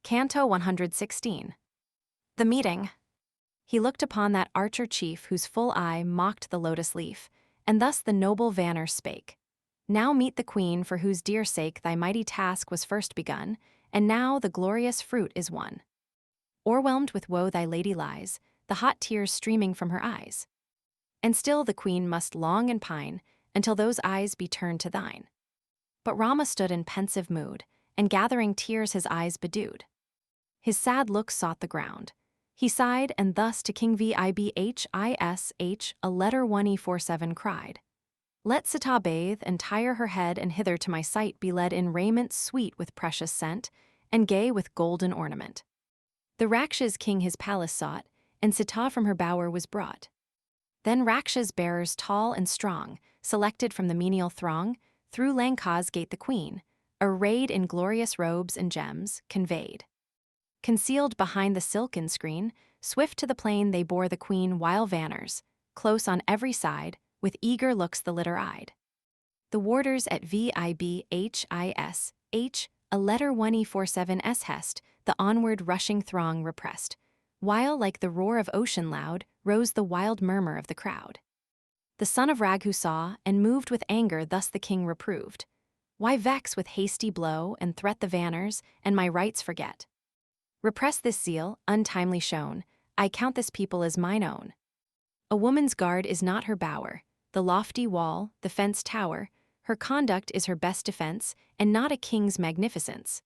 Canto 116. The meeting. He looked upon that archer chief whose full eye mocked the lotus leaf, and thus the noble Vanner spake. Now meet the queen for whose dear sake thy mighty task was first begun, and now the glorious fruit is won. O'erwhelmed with woe thy lady lies, the hot tears streaming from her eyes. And still the queen must long and pine, until those eyes be turned to thine. But Rama stood in pensive mood, and gathering tears his eyes bedewed. His sad look sought the ground. He sighed, and thus to King Vibhish, a letter 1E47 cried. Let Sítá bathe, and tire her head, and hither to my sight be led in raiment sweet with precious scent, and gay with golden ornament. The Rakshas king his palace sought, and Sítá from her bower was brought. Then Rakshas bearers tall and strong, selected from the menial throng, through Lanka's gate the queen, arrayed in glorious robes and gems, conveyed. Concealed behind the silken screen, swift to the plain they bore the queen while Vanners, close on every side, with eager looks the litter eyed. The warders at Vibhish, a letter 1E47 hest, the onward rushing throng repressed, while like the roar of ocean loud, rose the wild murmur of the crowd. The son of Raghu saw, and moved with anger thus the king reproved. Why vex with hasty blow, and threat the Vanners, and my rights forget? Repress this zeal, untimely shown, I count this people as mine own. A woman's guard is not her bower, the lofty wall, the fenced tower, her conduct is her best defense, and not a king's magnificence.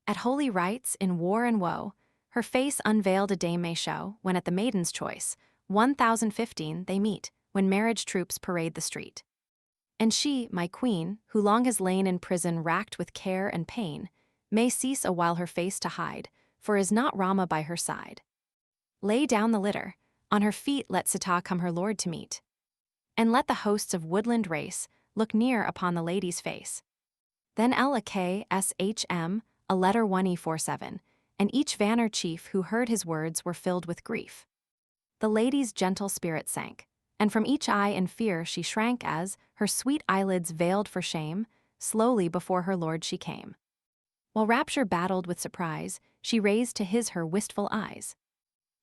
At holy rites, in war and woe, her face unveiled a dame may show, when at the maiden's choice, 1015 they meet, when marriage troops parade the street. And she, my queen, who long has lain in prison racked with care and pain, may cease a while her face to hide, for is not Rama by her side. Lay down the litter, on her feet let Sítá come her lord to meet. And let the hosts of woodland race look near upon the lady's face. Then Lakshman, a letter 1E47, and each Vanner chief who heard his words were filled with grief. The lady's gentle spirit sank, and from each eye in fear she shrank as, her sweet eyelids veiled for shame, slowly before her lord she came. While rapture battled with surprise, she raised to his her wistful eyes.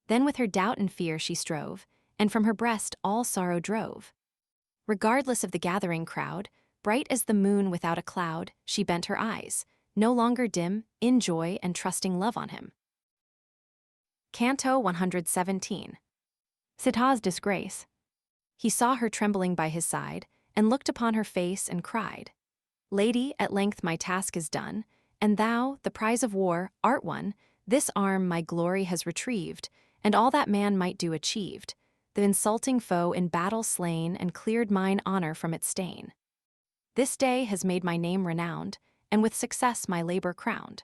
Then with her doubt and fear she strove, and from her breast all sorrow drove. Regardless of the gathering crowd, bright as the moon without a cloud, she bent her eyes, no longer dim, in joy and trusting love on him. Canto 117. Sítá's Disgrace. He saw her trembling by his side, and looked upon her face and cried, Lady, at length my task is done, and thou, the prize of war, art won. This arm my glory has retrieved, and all that man might do achieved, the insulting foe in battle slain and cleared mine honor from its stain. This day has made my name renowned, and with success my labor crowned.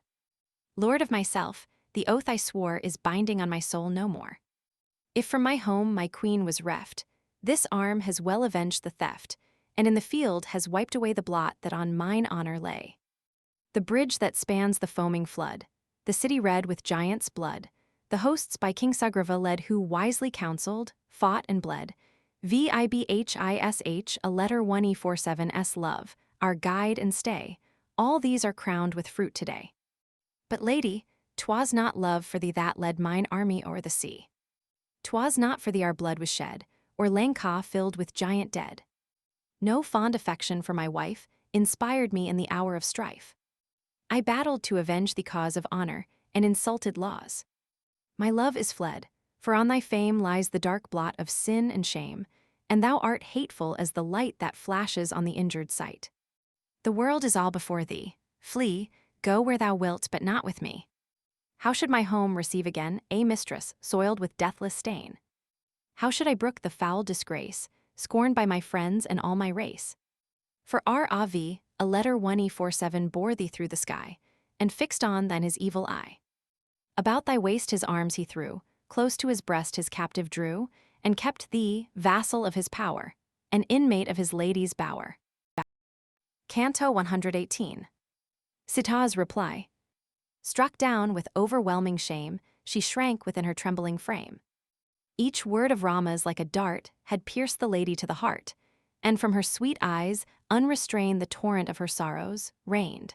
Lord of myself, the oath I swore is binding on my soul no more. If from my home my queen was reft, this arm has well avenged the theft, and in the field has wiped away the blot that on mine honor lay. The bridge that spans the foaming flood, the city red with giants' blood, the hosts by King Sugriva led who wisely counseled, fought and bled, Vibhish, a letter 1E47 love, our guide and stay, all these are crowned with fruit today. But lady, 'twas not love for thee that led mine army o'er the sea. 'Twas not for thee our blood was shed, or Lanka filled with giant dead. No fond affection for my wife inspired me in the hour of strife. I battled to avenge the cause of honor and insulted laws. My love is fled, for on thy fame lies the dark blot of sin and shame, and thou art hateful as the light that flashes on the injured sight. The world is all before thee. Flee, go where thou wilt, but not with me. How should my home receive again a mistress soiled with deathless stain? How should I brook the foul disgrace, scorned by my friends and all my race? For Rav, a letter 1E47 bore thee through the sky, and fixed on thine his evil eye. About thy waist his arms he threw, close to his breast his captive drew, and kept thee, vassal of his power, an inmate of his lady's bower. Canto 118. Sítá's reply. Struck down with overwhelming shame, she shrank within her trembling frame. Each word of Rama's like a dart had pierced the lady to the heart, and from her sweet eyes, unrestrained the torrent of her sorrows, rained.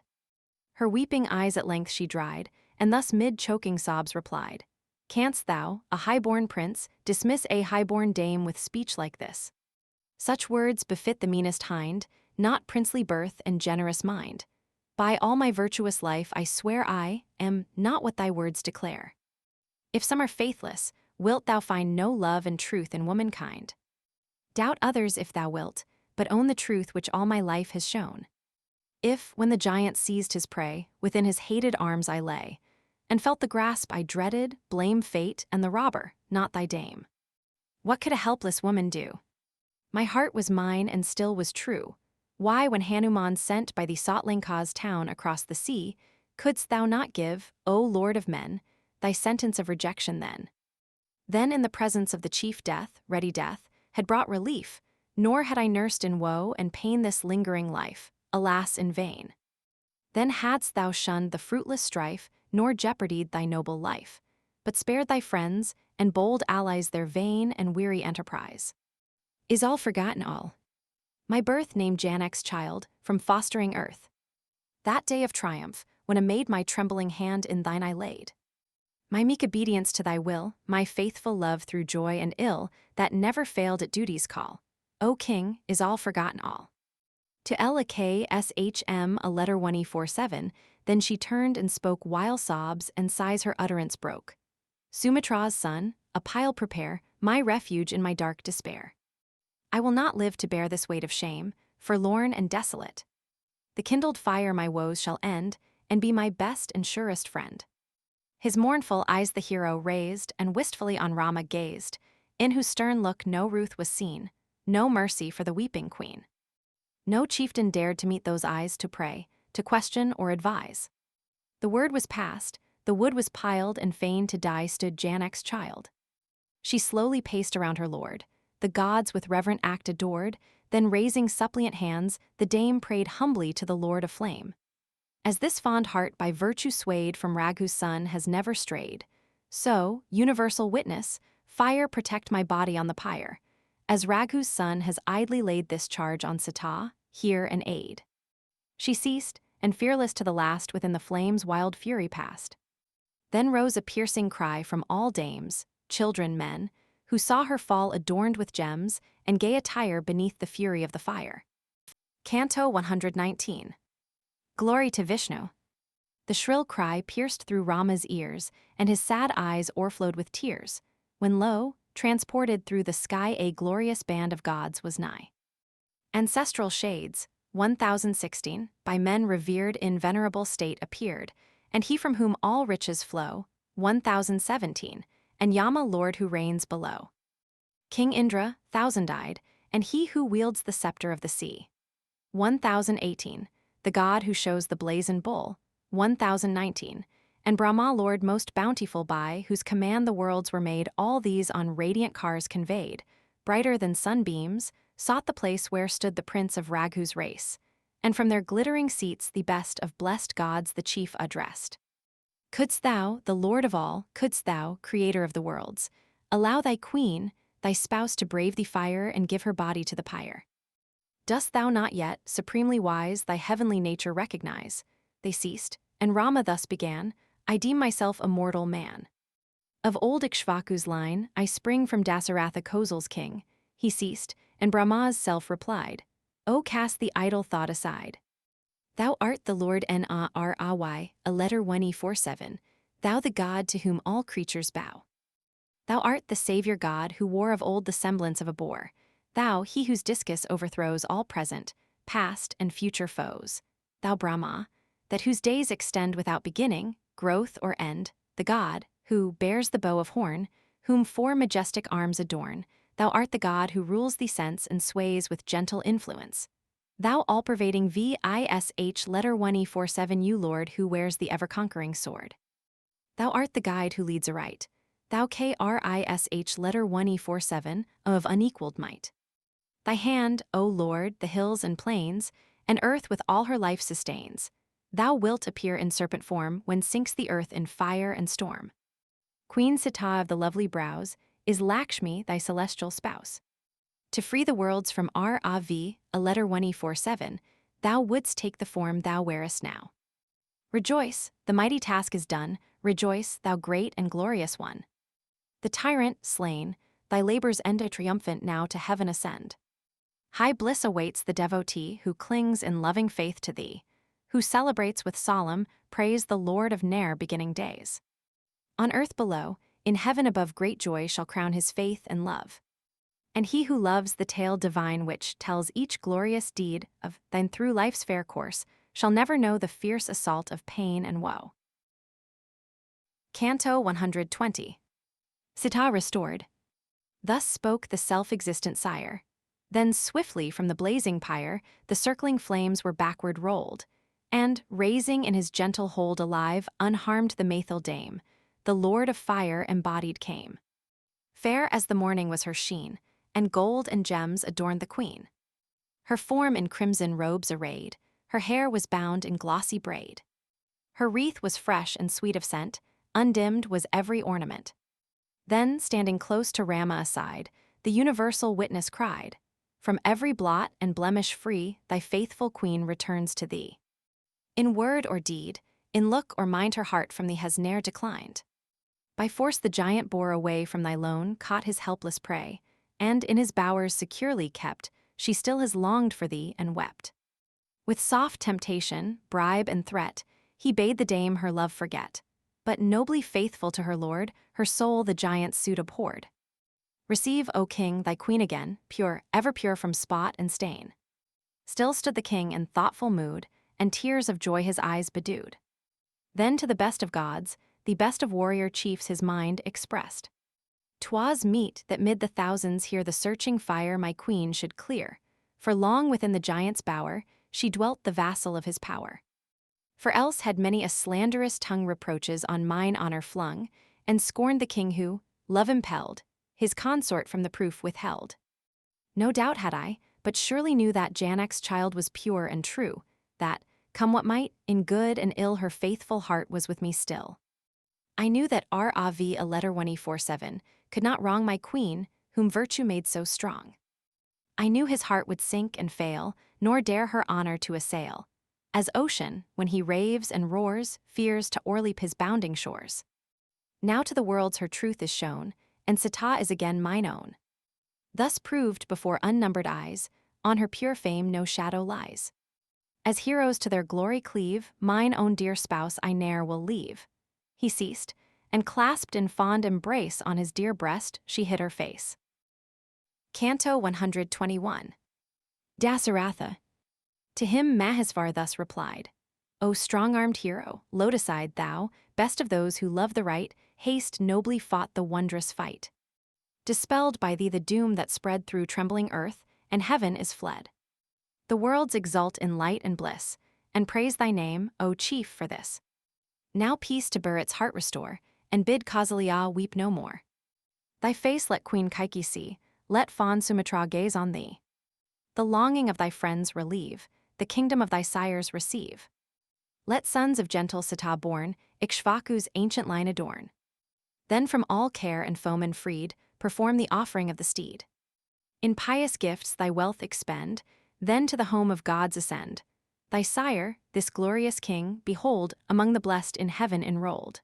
Her weeping eyes at length she dried, and thus mid-choking sobs replied, "Canst thou, a high-born prince, dismiss a high-born dame with speech like this? Such words befit the meanest hind, not princely birth and generous mind. By all my virtuous life I swear I am not what thy words declare. If some are faithless, wilt thou find no love and truth in womankind? Doubt others if thou wilt, but own the truth which all my life has shown. If, when the giant seized his prey, within his hated arms I lay, and felt the grasp I dreaded, blame fate and the robber, not thy dame. What could a helpless woman do? My heart was mine and still was true. Why, when Hanuman sent by thee sought Lanka's town across the sea, couldst thou not give, O Lord of men, thy sentence of rejection then? Then in the presence of the chief death, ready death, had brought relief, nor had I nursed in woe and pain this lingering life, alas, in vain. Then hadst thou shunned the fruitless strife, nor jeopardied thy noble life, but spared thy friends and bold allies their vain and weary enterprise. Is all forgotten all? My birth named Janak's child, from fostering earth. That day of triumph, when a maid my trembling hand in thine I laid. My meek obedience to thy will, my faithful love through joy and ill, that never failed at duty's call. O King, is all forgotten all? To Lakshman a letter 147, then she turned and spoke while sobs and sighs her utterance broke. Sumitra's son, a pile prepare, my refuge in my dark despair. I will not live to bear this weight of shame, forlorn and desolate. The kindled fire my woes shall end, and be my best and surest friend. His mournful eyes the hero raised and wistfully on Rama gazed, in whose stern look no ruth was seen, no mercy for the weeping queen. No chieftain dared to meet those eyes to pray, to question or advise. The word was passed, the wood was piled, and fain to die stood Janak's child. She slowly paced around her lord, the gods with reverent act adored, then raising suppliant hands, the dame prayed humbly to the Lord of Flame. As this fond heart by virtue swayed from Raghu's son has never strayed, so, universal witness, fire protect my body on the pyre, as Raghu's son has idly laid this charge on Sítá, hear and aid. She ceased, and fearless to the last within the flames wild fury passed. Then rose a piercing cry from all dames, children, men, who saw her fall adorned with gems and gay attire beneath the fury of the fire. Canto 119. Glory to Vishnu. The shrill cry pierced through Rama's ears, and his sad eyes o'erflowed with tears, when lo, transported through the sky a glorious band of gods was nigh. Ancestral shades, 1016, by men revered in venerable state appeared, and he from whom all riches flow, 1017, and Yama Lord who reigns below. King Indra, 1000-eyed, and he who wields the scepter of the sea. 1018, the god who shows the blazoned bull, 1019, and Brahma Lord most bountiful by whose command the worlds were made, all these on radiant cars conveyed, brighter than sunbeams, sought the place where stood the prince of Raghu's race, and from their glittering seats the best of blessed gods the chief addressed. Couldst thou, the Lord of all, couldst thou, creator of the worlds, allow thy queen, thy spouse to brave the fire and give her body to the pyre? Dost thou not yet, supremely wise, thy heavenly nature recognize? They ceased, and Rama thus began, I deem myself a mortal man. Of old Ikshvaku's line, I spring from Dasaratha Kosal's king. He ceased, and Brahma's self replied, O cast the idle thought aside. Thou art the Lord Nari, a letter 147, thou the God to whom all creatures bow. Thou art the Savior God who wore of old the semblance of a boar, thou he whose discus overthrows all present, past, and future foes. Thou Brahma, that whose days extend without beginning, growth, or end, the God, who bears the bow of horn, whom four majestic arms adorn, thou art the God who rules the sense and sways with gentle influence. Thou all-pervading Vish letter 147 you Lord who wears the ever-conquering sword. Thou art the guide who leads aright, thou Krish letter 147 of unequaled might. Thy hand, O Lord, the hills and plains, and earth with all her life sustains. Thou wilt appear in serpent form when sinks the earth in fire and storm. Queen Sítá of the lovely brows, is Lakshmi thy celestial spouse. To free the worlds from Rav, a letter 147, thou wouldst take the form thou wearest now. Rejoice, the mighty task is done, rejoice, thou great and glorious one. The tyrant, slain, thy labors end a triumphant now to heaven ascend. High bliss awaits the devotee who clings in loving faith to thee, who celebrates with solemn praise the Lord of ne'er beginning days. On earth below, in heaven above great joy shall crown his faith and love. And he who loves the tale divine which tells each glorious deed of thine through life's fair course shall never know the fierce assault of pain and woe. Canto 120. Sítá restored. Thus spoke the self-existent sire. Then swiftly from the blazing pyre the circling flames were backward rolled, and, raising in his gentle hold alive unharmed the Maithil dame, the Lord of Fire embodied came. Fair as the morning was her sheen, and gold and gems adorned the queen. Her form in crimson robes arrayed, her hair was bound in glossy braid. Her wreath was fresh and sweet of scent, undimmed was every ornament. Then, standing close to Ráma aside, the universal witness cried, "From every blot and blemish free, thy faithful queen returns to thee. In word or deed, in look or mind her heart from thee has ne'er declined. By force the giant bore away from thy lone, caught his helpless prey, and in his bowers securely kept, she still has longed for thee and wept." With soft temptation, bribe and threat, he bade the dame her love forget, but nobly faithful to her lord, her soul the giant's suit abhorred. "Receive, O king, thy queen again, pure, ever pure from spot and stain." Still stood the king in thoughtful mood, and tears of joy his eyes bedewed. Then to the best of gods, the best of warrior chiefs his mind expressed. "'Twas meet that mid the thousands here the searching fire my queen should clear, for long within the giant's bower she dwelt the vassal of his power. For else had many a slanderous tongue reproaches on mine honor flung, and scorned the king who, love impelled, his consort from the proof withheld. No doubt had I, but surely knew that Janak's child was pure and true, that, come what might, in good and ill her faithful heart was with me still. I knew that Rav a letter 147 could not wrong my queen, whom virtue made so strong. I knew his heart would sink and fail, nor dare her honor to assail, as ocean, when he raves and roars, fears to o'erleap his bounding shores. Now to the worlds her truth is shown, and Sítá is again mine own. Thus proved before unnumbered eyes, on her pure fame no shadow lies. As heroes to their glory cleave, mine own dear spouse I ne'er will leave." He ceased, and clasped in fond embrace on his dear breast she hid her face. Canto 121. Dasaratha. To him Mahesvar thus replied, "O strong-armed hero, lotus-eyed thou, best of those who love the right, haste nobly fought the wondrous fight. Dispelled by thee the doom that spread through trembling earth, and heaven is fled. The worlds exult in light and bliss, and praise thy name, O chief, for this. Now peace to Bharat's heart restore, and bid Kausalya weep no more. Thy face let Queen Kaikeyí see, let fond Sumitra gaze on thee. The longing of thy friends relieve, the kingdom of thy sires receive. Let sons of gentle Sítá born, Ikshvaku's ancient line adorn. Then from all care and foeman freed, perform the offering of the steed. In pious gifts thy wealth expend, then to the home of gods ascend. Thy sire, this glorious king, behold, among the blessed in heaven enrolled.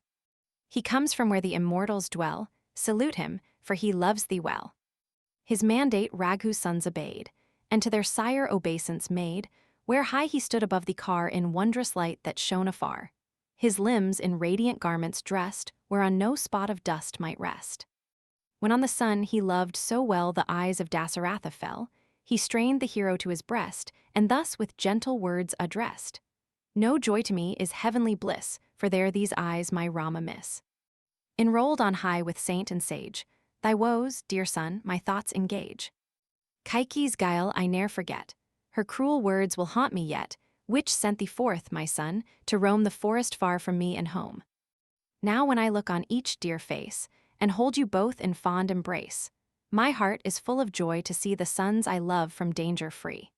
He comes from where the immortals dwell, salute him, for he loves thee well." His mandate Raghu's sons obeyed, and to their sire obeisance made, where high he stood above the car in wondrous light that shone afar. His limbs in radiant garments dressed, whereon no spot of dust might rest. When on the son he loved so well the eyes of Dasaratha fell, he strained the hero to his breast, and thus with gentle words addressed, "No joy to me is heavenly bliss, for there these eyes my Rama miss. Enrolled on high with saint and sage, thy woes, dear son, my thoughts engage. Kaikeyí's guile I ne'er forget, her cruel words will haunt me yet, which sent thee forth, my son, to roam the forest far from me and home. Now when I look on each dear face, and hold you both in fond embrace, my heart is full of joy to see the sons I love from danger free.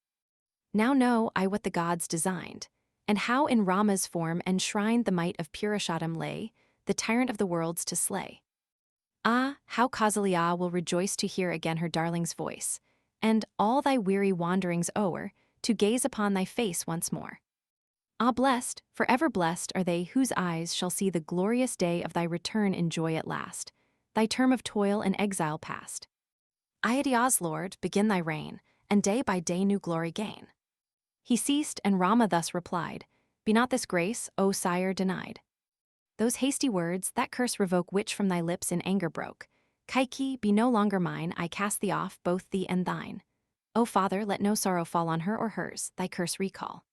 Now know I what the gods designed, and how in Rama's form enshrined the might of Purushottam lay, the tyrant of the worlds to slay. Ah, how Kausalya will rejoice to hear again her darling's voice, and, all thy weary wanderings o'er, to gaze upon thy face once more. Ah, blessed, forever blessed are they whose eyes shall see the glorious day of thy return in joy at last, thy term of toil and exile past. Ayodhya's Lord, begin thy reign, and day by day new glory gain. He ceased, and Rama thus replied, Be not this grace, O sire, denied. Those hasty words, that curse revoke which from thy lips in anger broke. Kaikeyí, be no longer mine, I cast thee off, both thee and thine. O father, let no sorrow fall on her or hers, thy curse recall.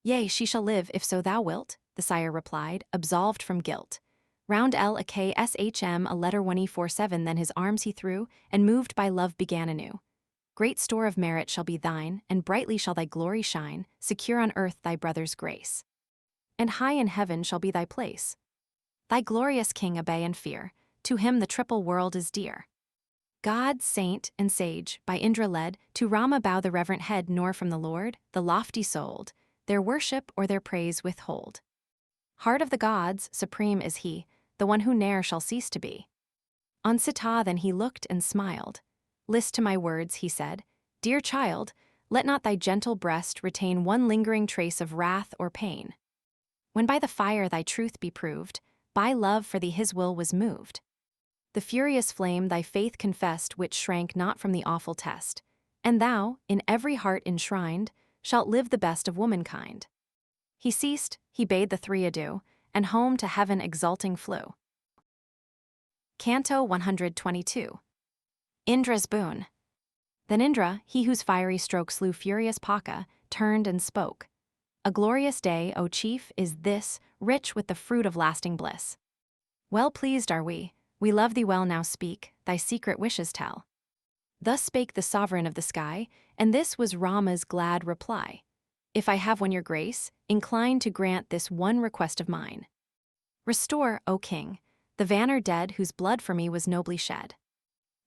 Yea, she shall live if so thou wilt, the sire replied, absolved from guilt. Round L a K S H M a letter 1E47 then his arms he threw, and moved by love began anew. Great store of merit shall be thine, and brightly shall thy glory shine, secure on earth thy brother's grace. And high in heaven shall be thy place. Thy glorious king obey and fear, to him the triple world is dear. God, saint, and sage, by Indra led, to Rama bow the reverent head, nor from the Lord, the lofty-souled, their worship or their praise withhold. Heart of the gods, supreme is he, the one who ne'er shall cease to be. On Sítá then he looked and smiled. List to my words, he said, Dear child, let not thy gentle breast retain one lingering trace of wrath or pain. When by the fire thy truth be proved, by love for thee his will was moved. The furious flame thy faith confessed which shrank not from the awful test, and thou, in every heart enshrined, shalt live the best of womankind. He ceased, he bade the three adieu, and home to heaven exulting flew. Canto 122. Indra's Boon. Then Indra, he whose fiery stroke slew furious Paka, turned and spoke. A glorious day, O chief, is this, rich with the fruit of lasting bliss. Well pleased are we love thee well, now speak, thy secret wishes tell. Thus spake the sovereign of the sky, and this was Rama's glad reply. If I have won your grace, incline to grant this one request of mine. Restore, O king, the vanner dead whose blood for me was nobly shed.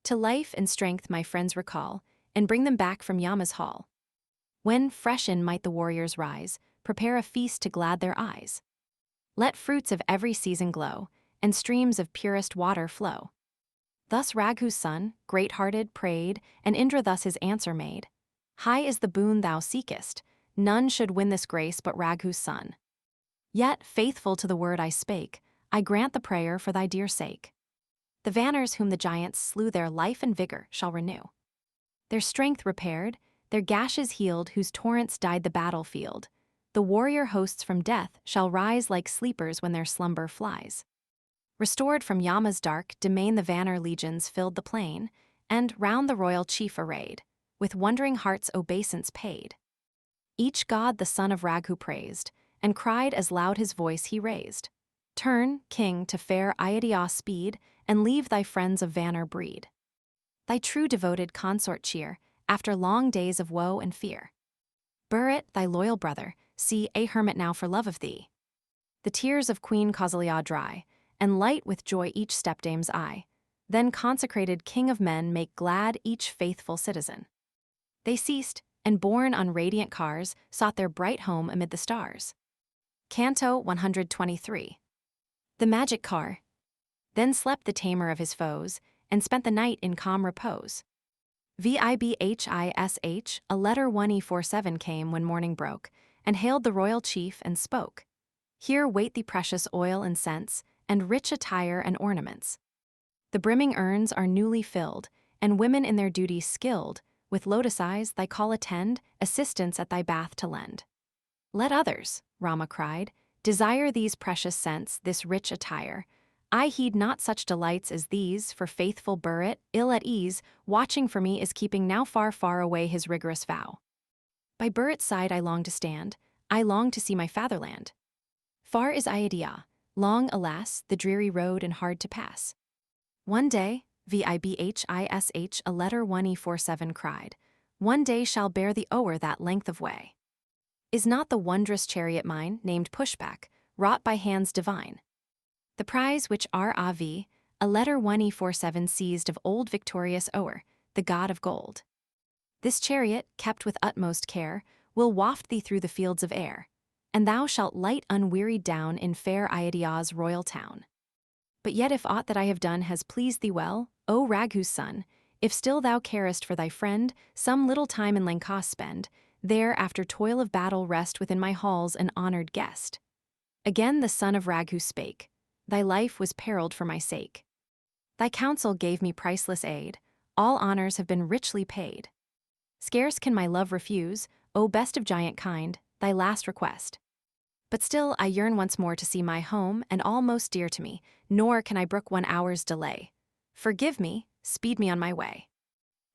To life and strength my friends recall, and bring them back from Yama's hall. When fresh in might the warriors rise, prepare a feast to glad their eyes. Let fruits of every season glow, and streams of purest water flow. Thus Raghu's son, great-hearted, prayed, and Indra thus his answer made. High is the boon thou seekest, none should win this grace but Raghu's son. Yet, faithful to the word I spake, I grant the prayer for thy dear sake. The vanners whom the giants slew their life and vigor shall renew. Their strength repaired, their gashes healed whose torrents dyed the battlefield. The warrior hosts from death shall rise like sleepers when their slumber flies. Restored from Yama's dark domain the vanner legions filled the plain, and round the royal chief arrayed, with wondering hearts obeisance paid. Each god the son of Raghu praised, and cried as loud his voice he raised. Turn, king, to fair Ayodhyá speed, and leave thy friends of vanner breed. Thy true devoted consort cheer, after long days of woe and fear. Bharat, thy loyal brother, see a hermit now for love of thee. The tears of Queen Kausalya dry, and light with joy each stepdame's eye. Then consecrated king of men make glad each faithful citizen. They ceased, and borne on radiant cars, sought their bright home amid the stars. Canto 123. The magic car. Then slept the tamer of his foes, and spent the night in calm repose. Vibhish, a letter 1E47 came when morning broke, and hailed the royal chief and spoke. Here wait thee precious oil and scents, and rich attire and ornaments. The brimming urns are newly filled, and women in their duties skilled, with lotus eyes thy call attend, assistance at thy bath to lend. Let others, Rama cried, desire these precious scents, this rich attire. I heed not such delights as these, for faithful Bharat, ill at ease, watching for me is keeping now far, far away his rigorous vow. By Bharat's side I long to stand, I long to see my fatherland. Far is Ayodhyá, long, alas, the dreary road and hard to pass. One day, Vibhish, a letter 1E47 cried, one day shall bear thee o'er that length of way. Is not the wondrous chariot mine, named Pushpak, wrought by hands divine? The prize which Rav, a letter 1E47 seized of old victorious o'er, the god of gold. This chariot, kept with utmost care, will waft thee through the fields of air, and thou shalt light unwearied down in fair Ayodhya's royal town. But yet if aught that I have done has pleased thee well, O Raghu's son, if still thou carest for thy friend, some little time in Lanka spend, There, after toil of battle, rest within my halls an honored guest. Again the son of Raghu spake, Thy life was periled for my sake. Thy counsel gave me priceless aid, all honors have been richly paid. Scarce can my love refuse, O best of giant kind, thy last request. But still I yearn once more to see my home and all most dear to me, nor can I brook 1 hour's delay. Forgive me, speed me on my way.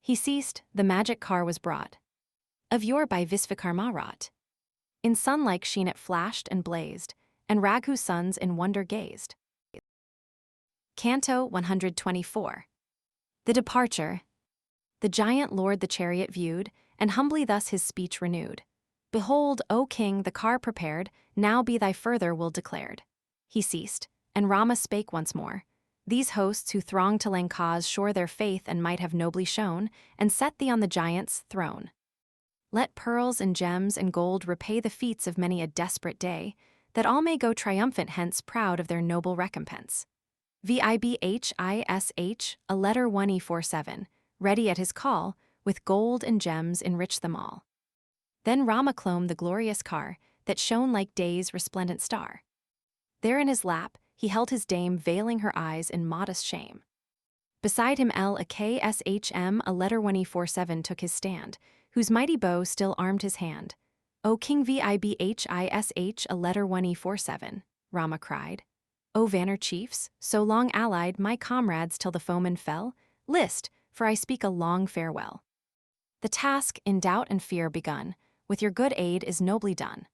He ceased, the magic car was brought, of yore by Visvakarma wrought. In sun-like sheen it flashed and blazed, and Raghu's sons in wonder gazed. Canto 124. The Departure. The giant lord the chariot viewed, and humbly thus his speech renewed. Behold, O king, the car prepared, now be thy further will declared. He ceased, and Rama spake once more. These hosts who throng to Lanka's shore their faith and might have nobly shown, and set thee on the giant's throne. Let pearls and gems and gold repay the feats of many a desperate day, that all may go triumphant hence proud of their noble recompense. Vibhish, a letter 1E47, ready at his call, with gold and gems enrich them all. Then Rama clomb the glorious car, that shone like day's resplendent star. There in his lap, he held his dame, veiling her eyes in modest shame. Beside him Lakshman, a letter 1E47 took his stand, whose mighty bow still armed his hand. O King Vibhish, a letter 1E47, Rama cried. O Vanner chiefs, so long allied, my comrades till the foeman fell, list, for I speak a long farewell. The task, in doubt and fear begun, with your good aid is nobly done.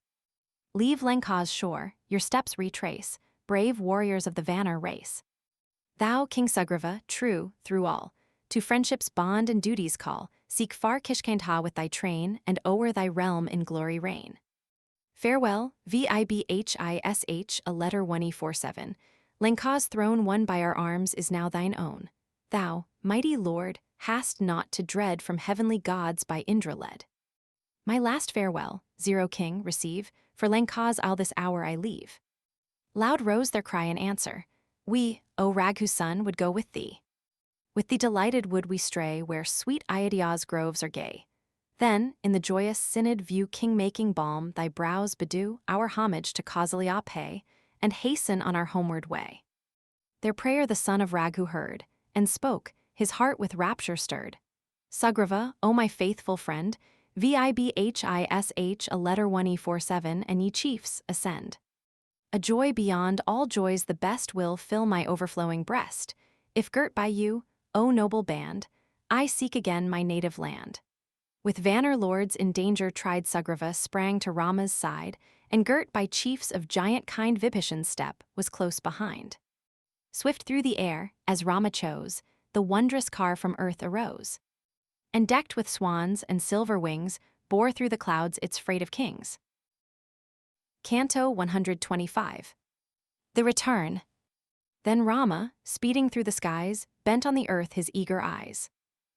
Leave Lanka's shore, your steps retrace, brave warriors of the Vanner race. Thou, King Sugriva, true, through all, to friendship's bond and duties call, seek far Kishkantha with thy train, and o'er thy realm in glory reign. Farewell, Vibhish, a letter 1E47. Lanka's throne won by our arms is now thine own. Thou, mighty lord, hast naught to dread from heavenly gods by Indra led. My last farewell, Zero King, receive, for Lanka's I'll this hour I leave. Loud rose their cry in answer. We, O Raghu's son, would go with thee. With thee delighted would we stray where sweet Ayodhya's groves are gay. Then, in the joyous synod view king-making balm, thy brows bedew, our homage to Kausalya pay, and hasten on our homeward way. Their prayer the son of Raghu heard, and spoke, his heart with rapture stirred. Sugriva, O my faithful friend, Vibhish, a letter 1E47, and ye chiefs, ascend. A joy beyond all joys the best will fill my overflowing breast. If girt by you, O noble band, I seek again my native land. With Vanner lords in danger tried Sugriva sprang to Rama's side, and girt by chiefs of giant kind Vibhishan's step was close behind. Swift through the air, as Rama chose, the wondrous car from earth arose, and decked with swans and silver wings, bore through the clouds its freight of kings. Canto 125. The Return. Then Rama, speeding through the skies, bent on the earth his eager eyes.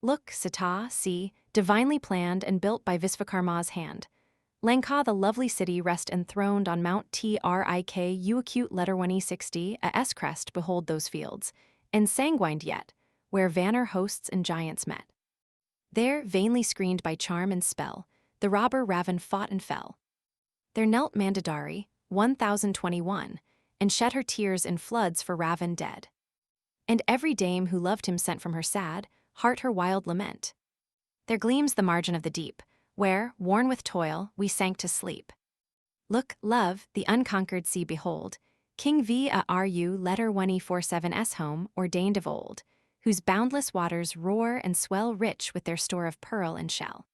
Look, Sítá, see, divinely planned and built by Visvakarma's hand. Lanka, the lovely city, rest enthroned on Mount Triku, acute letter 1E60, a S-crest, behold those fields, ensanguined yet, where Vanner hosts and giants met. There, vainly screened by charm and spell, the robber Ravan fought and fell. There knelt Mandodari, 1021, and shed her tears in floods for Ravan dead. And every dame who loved him sent from her sad heart her wild lament. There gleams the margin of the deep, where, worn with toil, we sank to sleep. Look, love, the unconquered sea behold, King Varu letter 1E47's home, ordained of old, whose boundless waters roar and swell rich with their store of pearl and shell.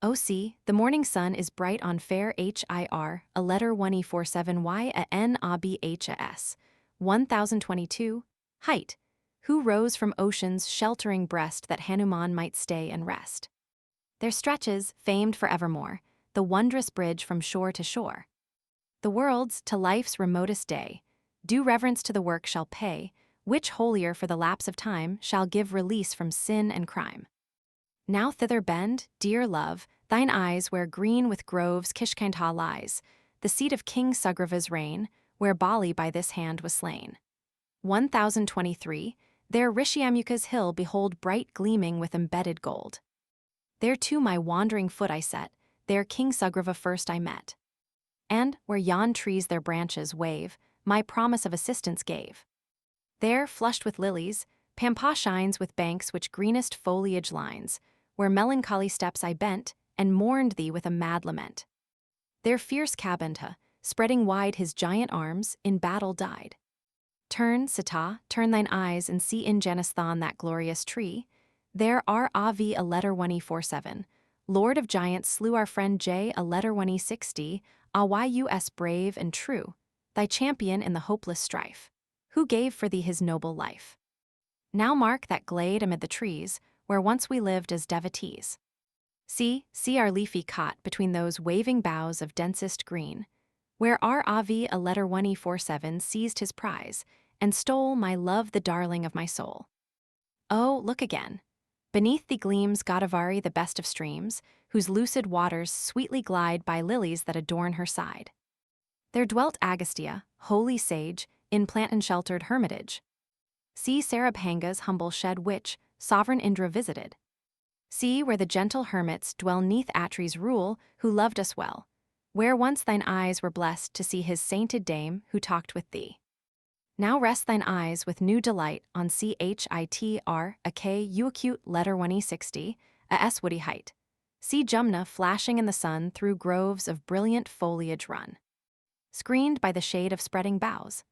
O see, the morning sun is bright on fair Hir, a letter 1E47y a Nabhas, 1022, height, who rose from ocean's sheltering breast that Hanuman might stay and rest. There stretches, famed forevermore, the wondrous bridge from shore to shore. The worlds, to life's remotest day, due reverence to the work shall pay, which holier for the lapse of time shall give release from sin and crime. Now thither bend, dear love, thine eyes where green with groves Kishkantha lies, the seat of King Sugriva's reign, where Bali by this hand was slain. 1023, there Rishiamuka's hill behold bright gleaming with embedded gold. There too my wandering foot I set, there King Sugriva first I met. And, where yon trees their branches wave, my promise of assistance gave. There, flushed with lilies, Pampa shines with banks which greenest foliage lines, where melancholy steps I bent, and mourned thee with a mad lament. There fierce Kabantha, spreading wide his giant arms, in battle died. Turn, Sítá, turn thine eyes and see in Janasthan that glorious tree. There Rav a letter 147. Lord of giants slew our friend J a letter 160, Ayus brave and true, thy champion in the hopeless strife, who gave for thee his noble life. Now mark that glade amid the trees, where once we lived as devotees. See our leafy cot between those waving boughs of densest green, where Rav a letter 147 seized his prize, and stole my love the darling of my soul. Oh, look again. Beneath thee gleams Godavari the best of streams, whose lucid waters sweetly glide by lilies that adorn her side. There dwelt Agastya, holy sage, in plant-sheltered hermitage. See Sarabhanga's humble shed which sovereign Indra visited. See where the gentle hermits dwell neath Atri's rule, who loved us well, where once thine eyes were blessed to see his sainted dame who talked with thee. Now rest thine eyes with new delight on Chitr a Ku acute letter 160, a S woody height. See Jumna flashing in the sun through groves of brilliant foliage run, screened by the shade of spreading boughs.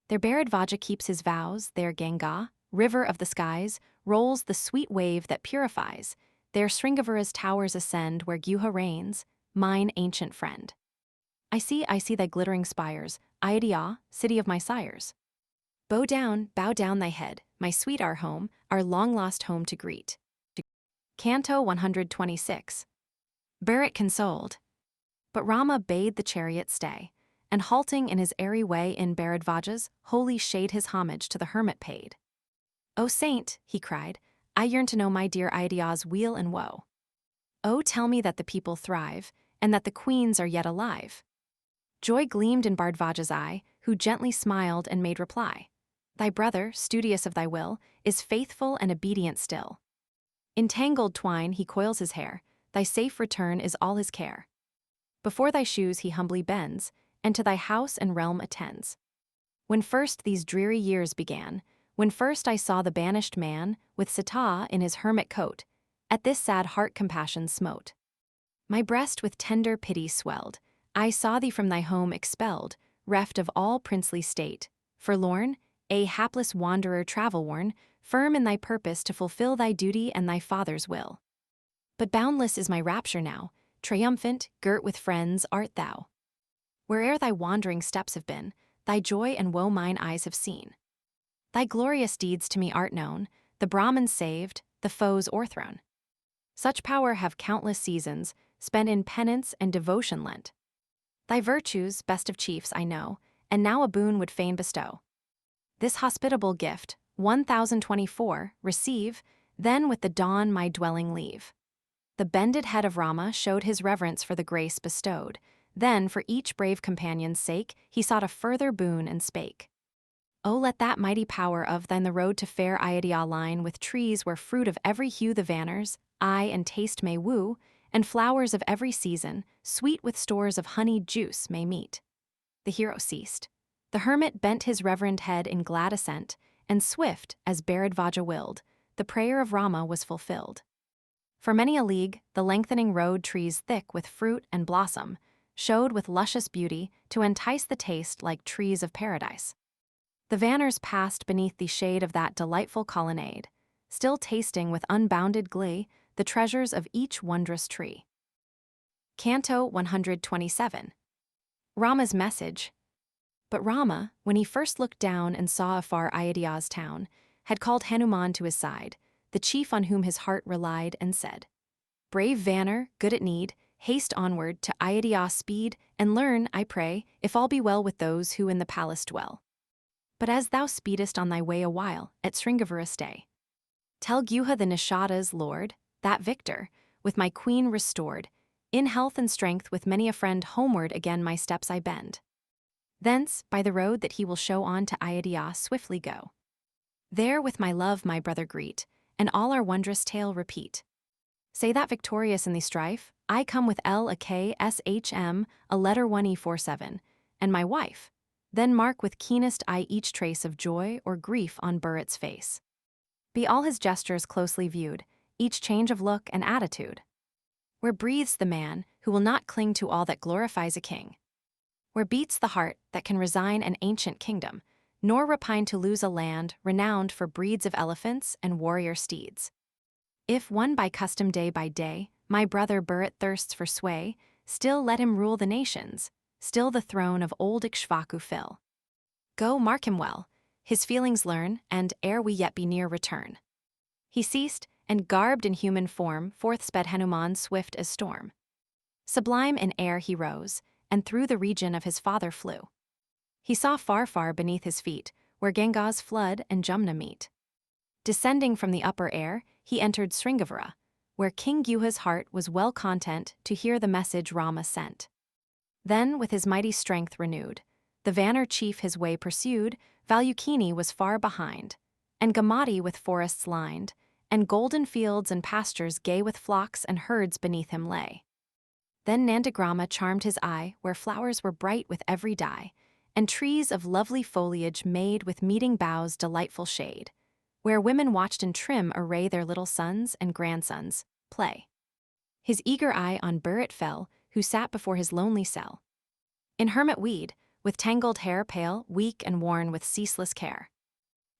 There Bharadvaja keeps his vows, there Ganga, river of the skies, rolls the sweet wave that purifies. There Sringavara's towers ascend where Guha reigns, mine ancient friend. I see thy glittering spires, Ayodhyá, city of my sires. Bow down thy head, my sweet our home, our long-lost home to greet. Canto 126. Bharat consoled. But Rama bade the chariot stay, and halting in his airy way in Bharadvaja's holy shade his homage to the hermit paid. O saint, he cried, I yearn to know my dear Ayodhya's weal and woe. Oh, tell me that the people thrive, and that the queens are yet alive. Joy gleamed in Bharadvaja's eye, who gently smiled and made reply. Thy brother, studious of thy will, is faithful and obedient still. In tangled twine he coils his hair, thy safe return is all his care. Before thy shoes he humbly bends, and to thy house and realm attends. When first these dreary years began, when first I saw the banished man, with Sítá in his hermit coat, at this sad heart compassion smote. My breast with tender pity swelled, I saw thee from thy home expelled, reft of all princely state, forlorn, a hapless wanderer travel-worn, firm in thy purpose to fulfill thy duty and thy father's will. But boundless is my rapture now, triumphant, girt with friends art thou. Where'er thy wandering steps have been, thy joy and woe mine eyes have seen. Thy glorious deeds to me art known, the Brahmins saved, the foes o'erthrown. Such power have countless seasons, spent in penance and devotion lent. Thy virtues, best of chiefs, I know, and now a boon would fain bestow. This hospitable gift, 1024, receive, then with the dawn my dwelling leave. The bended head of Rama showed his reverence for the grace bestowed, then for each brave companion's sake he sought a further boon and spake. Oh, let that mighty power of thine the road to fair Ayodhyá line with trees where fruit of every hue the vanners, eye and taste may woo, and flowers of every season, sweet with stores of honeyed juice, may meet. The hero ceased. The hermit bent his reverend head in glad assent, and swift, as Bharadvaja willed, the prayer of Rama was fulfilled. For many a league, the lengthening road trees thick with fruit and blossom, showed with luscious beauty to entice the taste like trees of paradise. The vanners passed beneath the shade of that delightful colonnade, still tasting with unbounded glee the treasures of each wondrous tree. Canto 127. Rama's message. But Rama, when he first looked down and saw afar Ayodhya's town, had called Hanuman to his side, the chief on whom his heart relied, and said, Brave Vanner, good at need, haste onward to Ayodhya speed, and learn, I pray, if all be well with those who in the palace dwell. But as thou speedest on thy way a while, at Sringavara stay. Tell Guha the Nishada's lord, that victor, with my queen restored, in health and strength with many a friend homeward again my steps I bend. Thence, by the road that he will show on to Ayodhya swiftly go. There with my love my brother greet, and all our wondrous tale repeat. Say that victorious in the strife, I come with Lakshman, a letter 1E47, and my wife. Then mark with keenest eye each trace of joy or grief on Bharat's face. Be all his gestures closely viewed, each change of look and attitude. Where breathes the man who will not cling to all that glorifies a king? Where beats the heart that can resign an ancient kingdom, nor repine to lose a land renowned for breeds of elephants and warrior steeds? If won by custom day by day, my brother Bharat thirsts for sway, still let him rule the nations, still the throne of old Ikshvaku fill. Go mark him well, his feelings learn, and ere we yet be near return. He ceased, and garbed in human form, forth sped Hanuman swift as storm. Sublime in air he rose, and through the region of his father flew. He saw far, far beneath his feet, where Ganga's flood and Jumna meet. Descending from the upper air, he entered Sringavara, where King Gyuha's heart was well content to hear the message Rama sent. Then, with his mighty strength renewed, the Vanner chief his way pursued. Valukini was far behind, and Gamati with forests lined, and golden fields and pastures gay with flocks and herds beneath him lay. Then Nandagrama charmed his eye, where flowers were bright with every dye, and trees of lovely foliage made with meeting boughs delightful shade, where women watched in trim array their little sons and grandsons, play. His eager eye on Bharat fell, who sat before his lonely cell. In hermit weed, with tangled hair pale, weak and worn with ceaseless care.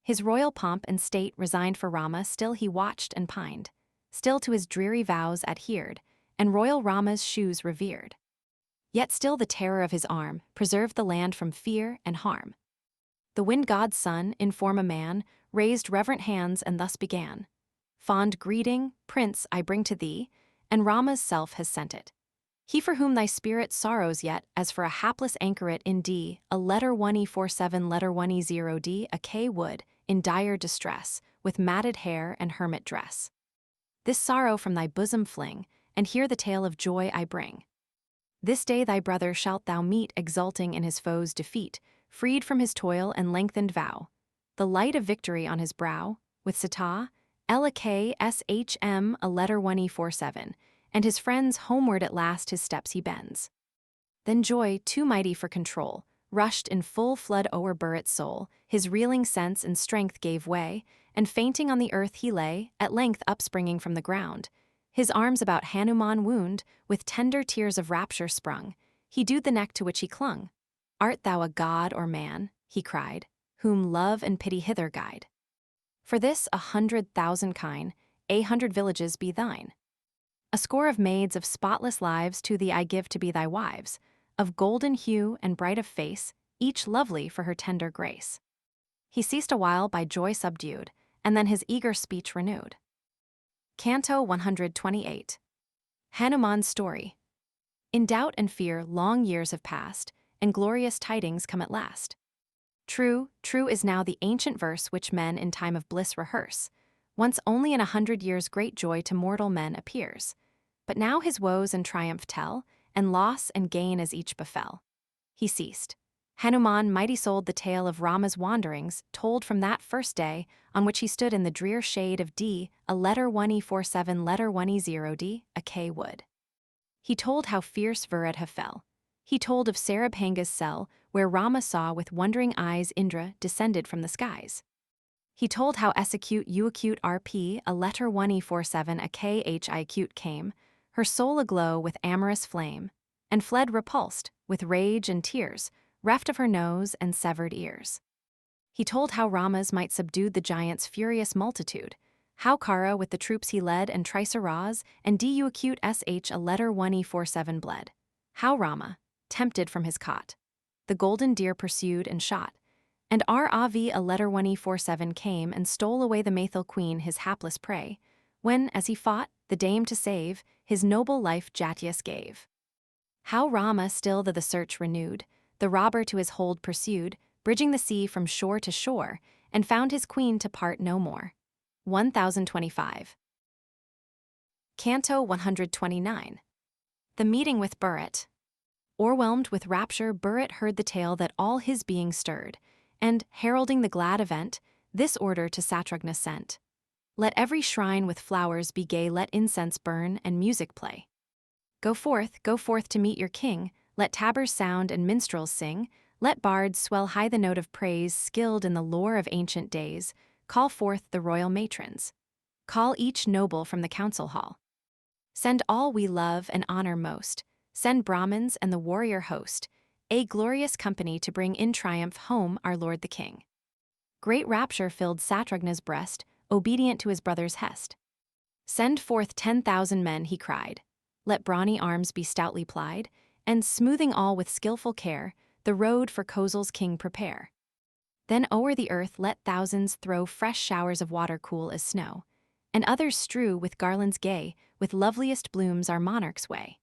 His royal pomp and state resigned for Rama, still he watched and pined, still to his dreary vows adhered, and royal Rama's shoes revered. Yet still the terror of his arm preserved the land from fear and harm. The wind god's son, in form a man, raised reverent hands and thus began. Fond greeting, Prince, I bring to thee, and Rama's self has sent it. He for whom thy spirit sorrows yet, as for a hapless anchoret in D, a letter 1E47 letter 1E0D, a K wood, in dire distress, with matted hair and hermit dress. This sorrow from thy bosom fling, and hear the tale of joy I bring. This day thy brother shalt thou meet exulting in his foe's defeat, freed from his toil and lengthened vow, the light of victory on his brow, with Sítá, Lakshman, a letter 1E47, and his friends homeward at last his steps he bends. Then joy, too mighty for control, rushed in full flood o'er Bharat's soul, his reeling sense and strength gave way, and fainting on the earth he lay, at length upspringing from the ground. His arms about Hanuman wound, with tender tears of rapture sprung, he dewed the neck to which he clung. Art thou a god or man, he cried, whom love and pity hither guide? For this 100,000 kine, 100 villages be thine. A score of maids of spotless lives to thee I give to be thy wives, of golden hue and bright of face, each lovely for her tender grace. He ceased a while by joy subdued, and then his eager speech renewed. Canto 128. Hanuman's story. In doubt and fear long years have passed, and glorious tidings come at last. True, true is now the ancient verse which men in time of bliss rehearse. Once only in 100 years great joy to mortal men appears. But now his woes and triumph tell, and loss and gain as each befell. He ceased. Hanuman mighty-souled the tale of Rama's wanderings, told from that first day, on which he stood in the drear shade of D, a letter 1E47 letter 1E0D, a K wood. He told how fierce Dasaratha fell. He told of Sarabhanga's cell, where Rama saw with wondering eyes Indra descended from the skies. He told how S-acute U-acute RP, a letter 1E47 a KHI-acute came, her soul aglow with amorous flame, and fled repulsed, with rage and tears, reft of her nose and severed ears. He told how Rama's might subdued the giant's furious multitude, how Kara with the troops he led and treacherous and Du-acute SH a letter 1E47 bled, how Rama, tempted from his cot, the golden deer pursued and shot, and Rav a letter 1E47 came and stole away the Maithil queen his hapless prey, when, as he fought, the dame to save, his noble life Jatyus gave. How Rama still the search renewed, the robber to his hold pursued, bridging the sea from shore to shore, and found his queen to part no more. 1025. Canto 129. The meeting with Bharat. O'erwhelmed with rapture, Bharat heard the tale that all his being stirred, and, heralding the glad event, this order to Satrugna sent. Let every shrine with flowers be gay, let incense burn and music play. Go forth to meet your king, let tabors sound and minstrels sing, let bards swell high the note of praise, skilled in the lore of ancient days, call forth the royal matrons. Call each noble from the council hall. Send all we love and honor most, send Brahmins and the warrior host, a glorious company to bring in triumph home our lord the king. Great rapture filled Satrugna's breast, obedient to his brother's hest. Send forth 10,000 men, he cried. Let brawny arms be stoutly plied, and smoothing all with skillful care, the road for Kozel's king prepare. Then o'er the earth let thousands throw fresh showers of water cool as snow, and others strew with garlands gay, with loveliest blooms our monarch's way.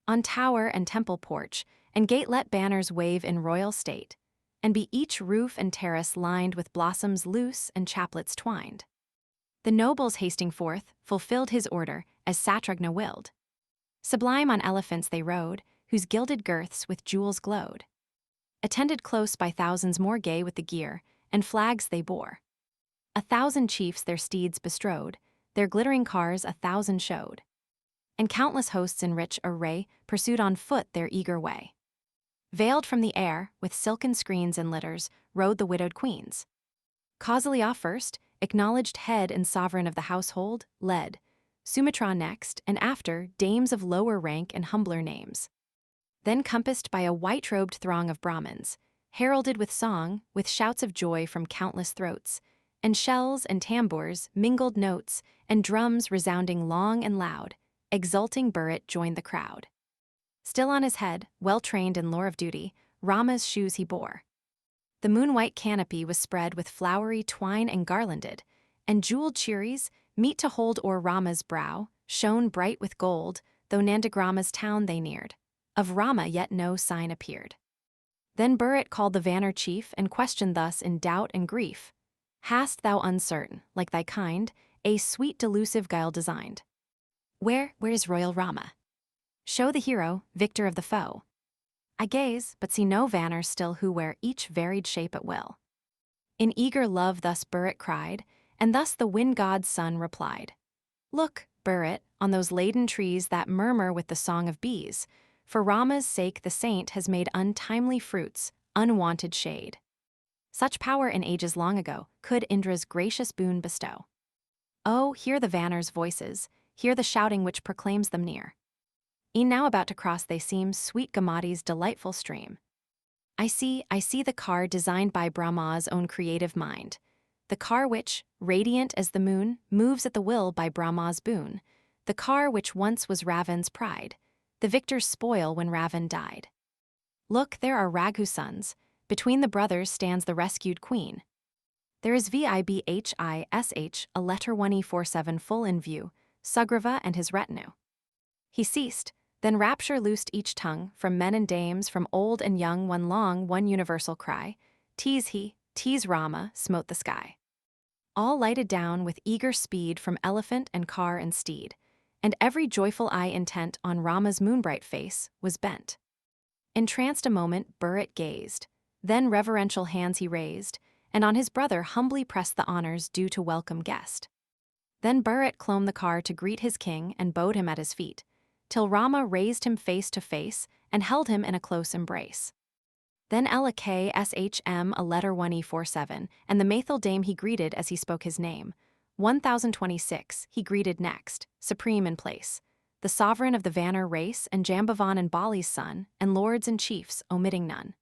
On tower and temple porch and gate let banners wave in royal state, and be each roof and terrace lined with blossoms loose and chaplets twined. The nobles hasting forth fulfilled his order as Satrugna willed. Sublime on elephants they rode, whose gilded girths with jewels glowed. Attended close by thousands more gay with the gear, and flags they bore. 1,000 chiefs their steeds bestrode, their glittering cars 1,000 showed. And countless hosts in rich array pursued on foot their eager way. Veiled from the air, with silken screens and litters, rode the widowed queens. Kausalya first, acknowledged head and sovereign of the household, led. Sumitra next, and after, dames of lower rank and humbler names. Then compassed by a white-robed throng of Brahmins, heralded with song, with shouts of joy from countless throats, and shells and tambours, mingled notes, and drums resounding long and loud, exulting Bharat joined the crowd. Still on his head, well-trained in lore of duty, Rama's shoes he bore. The moon-white canopy was spread with flowery twine and garlanded, and jeweled cherries, meet to hold o'er Rama's brow, shone bright with gold, though Nandagrama's town they neared. Of Rama yet no sign appeared. Then Bharat called the Vanner chief and questioned thus in doubt and grief. Hast thou uncertain, like thy kind, a sweet delusive guile designed? Where is royal Rama? Show the hero, victor of the foe. I gaze, but see no Vanner still who wear each varied shape at will. In eager love thus Bharat cried, and thus the wind god's son replied. Look, Bharat, on those laden trees that murmur with the song of bees, for Rama's sake the saint has made untimely fruits, unwanted shade. Such power in ages long ago could Indra's gracious boon bestow. Oh, hear the Vanners' voices, hear the shouting which proclaims them near. E'en now about to cross they seem sweet Gamati's delightful stream. I see the car designed by Brahma's own creative mind, the car which, radiant as the moon, moves at the will by Brahma's boon, the car which once was Ravan's pride, the victor's spoil when Ravan died. Look, there are Raghu's sons, between the brothers stands the rescued queen. There is Vibhish, a letter 1E47 full in view, Sugriva and his retinue. He ceased, then rapture loosed each tongue, from men and dames, from old and young, one universal cry, Tease he, tease Rama, smote the sky. All lighted down with eager speed from elephant and car and steed, and every joyful eye intent on Rama's moonbright face was bent. Entranced a moment, Bharat gazed, then reverential hands he raised, and on his brother humbly pressed the honors due to welcome guest. Then Bharat clomb the car to greet his king and bowed him at his feet, till Rama raised him face to face and held him in a close embrace. Then Lakshman, a letter 1E47, and the Maithil dame he greeted as he spoke his name. 1026 he greeted next, supreme in place, the sovereign of the Vanner race and Jambavan and Bali's son, and lords and chiefs, omitting none.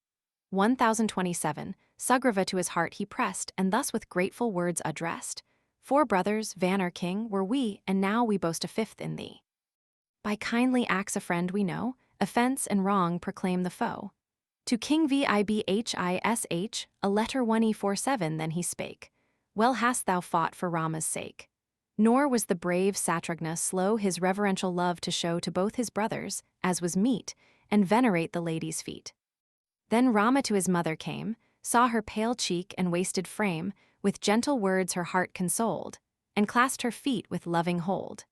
1027, Sugriva to his heart he pressed, and thus with grateful words addressed, 4 brothers, Vanner king, were we, and now we boast a 5th in thee. By kindly acts a friend we know, offense and wrong proclaim the foe. To King Vibhish, a letter 1E47 then he spake, Well hast thou fought for Rama's sake. Nor was the brave Satrugna slow his reverential love to show to both his brothers, as was meet, and venerate the lady's feet. Then Rama to his mother came, saw her pale cheek and wasted frame, with gentle words her heart consoled, and clasped her feet with loving hold.